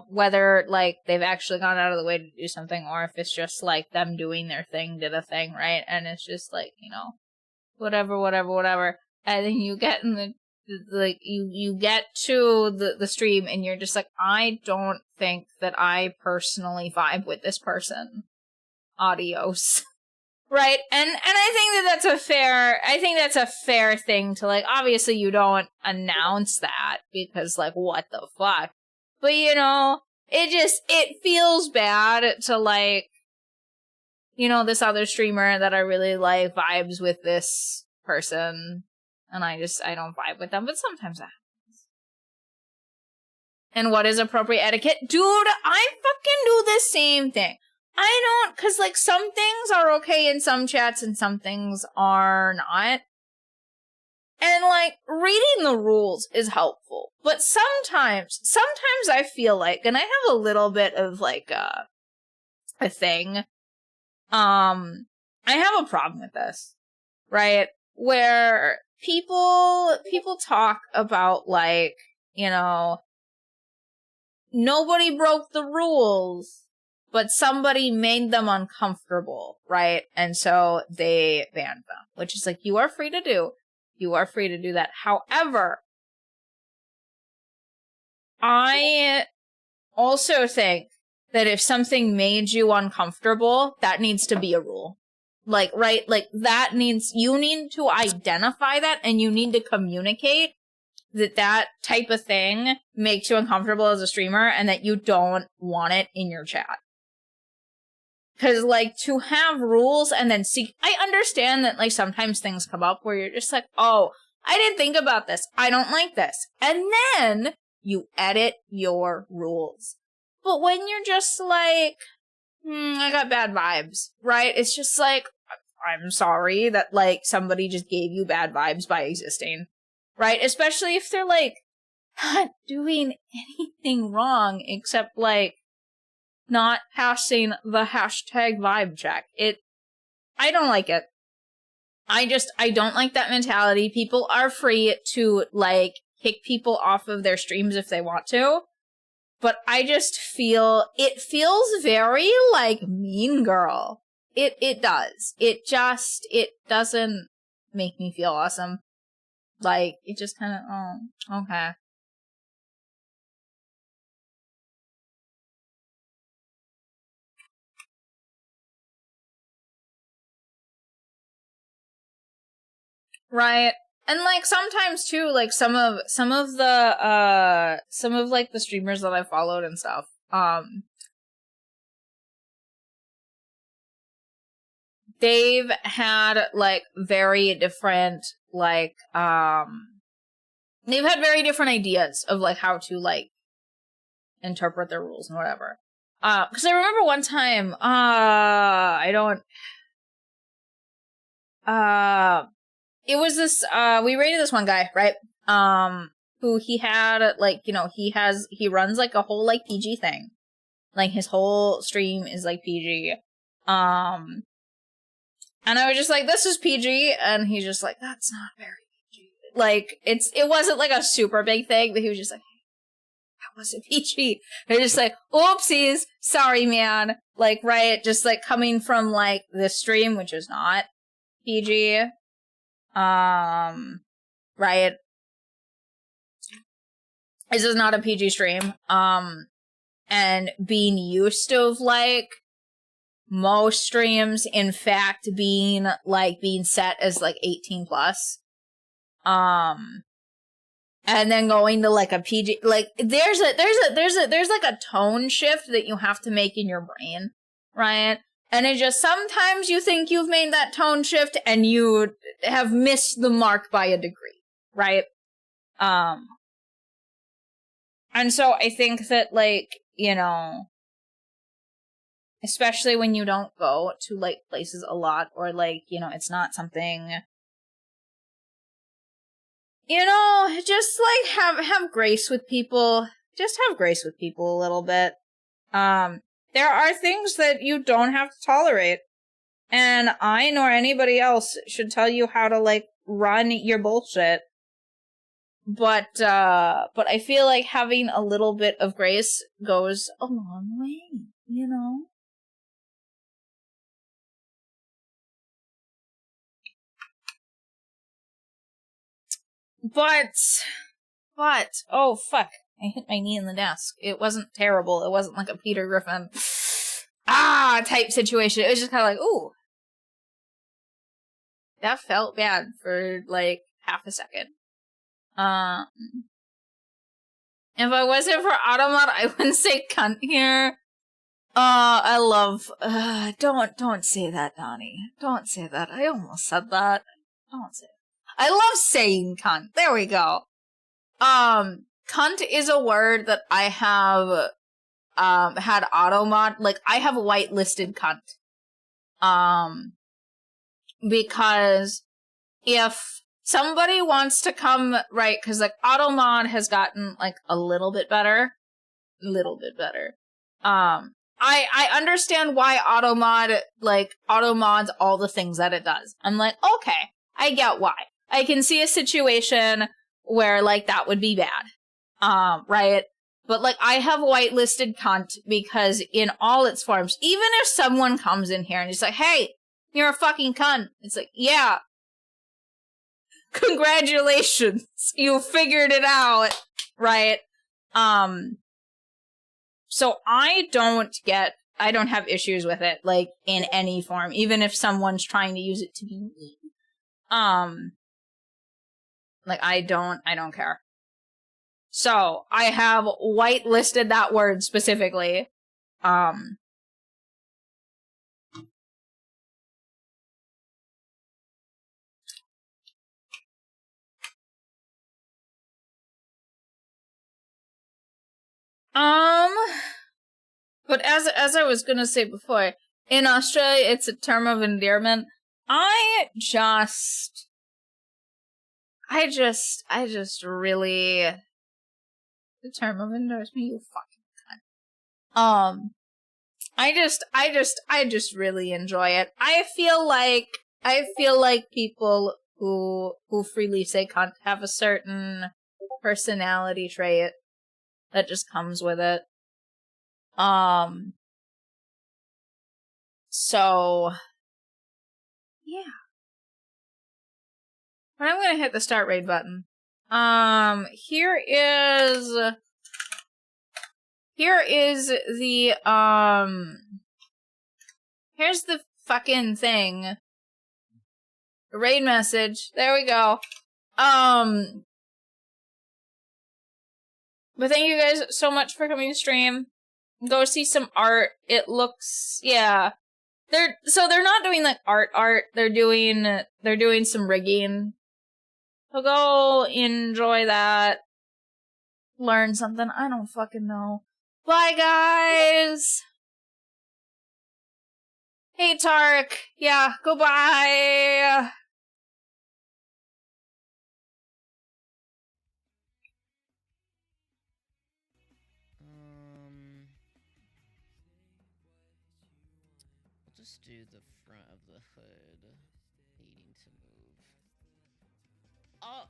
whether, like, they've actually gone out of the way to do something or if it's just, like, them doing their thing, did a thing, right? And it's just, like, you know, whatever. And then you get in the like, you get to the stream and you're just like, I don't think that I personally vibe with this person. Adios. Right? And I think that's a fair thing to, like, obviously you don't announce that because, like, what the fuck? But, you know, it feels bad to, like, you know, this other streamer that I really like vibes with this person, and I don't vibe with them, but sometimes that happens. And what is appropriate etiquette? Dude, I fucking do the same thing. I don't, cause, like, some things are okay in some chats and some things are not. And, like, reading the rules is helpful. But sometimes I feel like, and I have a little bit of, like, a thing, I have a problem with this, right? Where people talk about, like, you know, nobody broke the rules, but somebody made them uncomfortable, right? And so they banned them, which is like, you are free to do. You are free to do that. However, I also think that if something made you uncomfortable, that needs to be a rule. Like, right? Like, you need to identify that and you need to communicate that type of thing makes you uncomfortable as a streamer and that you don't want it in your chat. Cause, like, to have rules and then I understand that, like, sometimes things come up where you're just like, oh, I didn't think about this. I don't like this. And then you edit your rules. But when you're just like, I got bad vibes, right? It's just like, I'm sorry that, like, somebody just gave you bad vibes by existing, right? Especially if they're, like, not doing anything wrong except, like, not passing the hashtag vibe check. I don't like it. I don't like that mentality. People are free to, like, kick people off of their streams if they want to. But I just it feels very, like, Mean Girl. It does. It doesn't make me feel awesome. Like, it just kind of, oh, okay. Right. And, like, sometimes too, like, some of the like, the streamers that I followed and stuff, they've had, like, very different, like, they've had very different ideas of, like, how to, like, interpret their rules and whatever. Because I remember one time, it was this, we rated this one guy, right? Who he had, like, you know, he runs, like, a whole, like, PG thing. Like, his whole stream is, like, PG. And I was just like, this is PG, and he's just like, that's not very PG. Like, it wasn't, like, a super big thing, but he was just like, that wasn't PG. They're just like, oopsies, sorry, man. Like, right, just, like, coming from, like, this stream, which is not PG. Right? This is not a PG stream. And being used to, like, most streams, in fact, being set as, like, 18 plus. And then going to, like, a PG, like, there's like a tone shift that you have to make in your brain, right? And it just, sometimes you think you've made that tone shift and you have missed the mark by a degree, right? And so I think that, like, you know, especially when you don't go to, like, places a lot, or, like, you know, it's not something, you know, just, like, have grace with people. Just have grace with people a little bit. There are things that you don't have to tolerate. And I nor anybody else should tell you how to, like, run your bullshit. But I feel like having a little bit of grace goes a long way, you know? But, oh fuck, I hit my knee in the desk. It wasn't terrible. It wasn't like a Peter Griffin, type situation. It was just kind of like, ooh. That felt bad for, like, half a second. If I wasn't for Automat, I wouldn't say cunt here. I love, don't say that, Donnie. Don't say that. I almost said that. Don't say it. I love saying cunt. There we go. Cunt is a word that I have, had Automat, like, I have whitelisted cunt. Because if somebody wants to come, right, because, like, Automod has gotten, like, a little bit better. I understand why Automods all the things that it does. I'm like, okay, I get why. I can see a situation where, like, that would be bad. Right? But, like, I have whitelisted cunt because in all its forms, even if someone comes in here and is like, hey, you're a fucking cunt. It's like, yeah. Congratulations. You figured it out. Right? So I don't have issues with it, like, in any form, even if someone's trying to use it to be mean. Like, I don't care. So, I have whitelisted that word specifically. But as I was gonna say before, in Australia, it's a term of endearment. I just really, the term of endearment, you fucking cunt. I just really enjoy it. I feel like people who freely say cunt have a certain personality trait that just comes with it. So, yeah. But I'm gonna hit the start raid button. Here is the, here's the fucking thing. Raid message. There we go. But thank you guys so much for coming to stream. Go see some art. It looks, yeah. They're not doing, like, art. They're doing some rigging. So go enjoy that. Learn something. I don't fucking know. Bye, guys! Hey, Tark. Yeah, goodbye! We'll just do the front of the hood needing to move. Oh!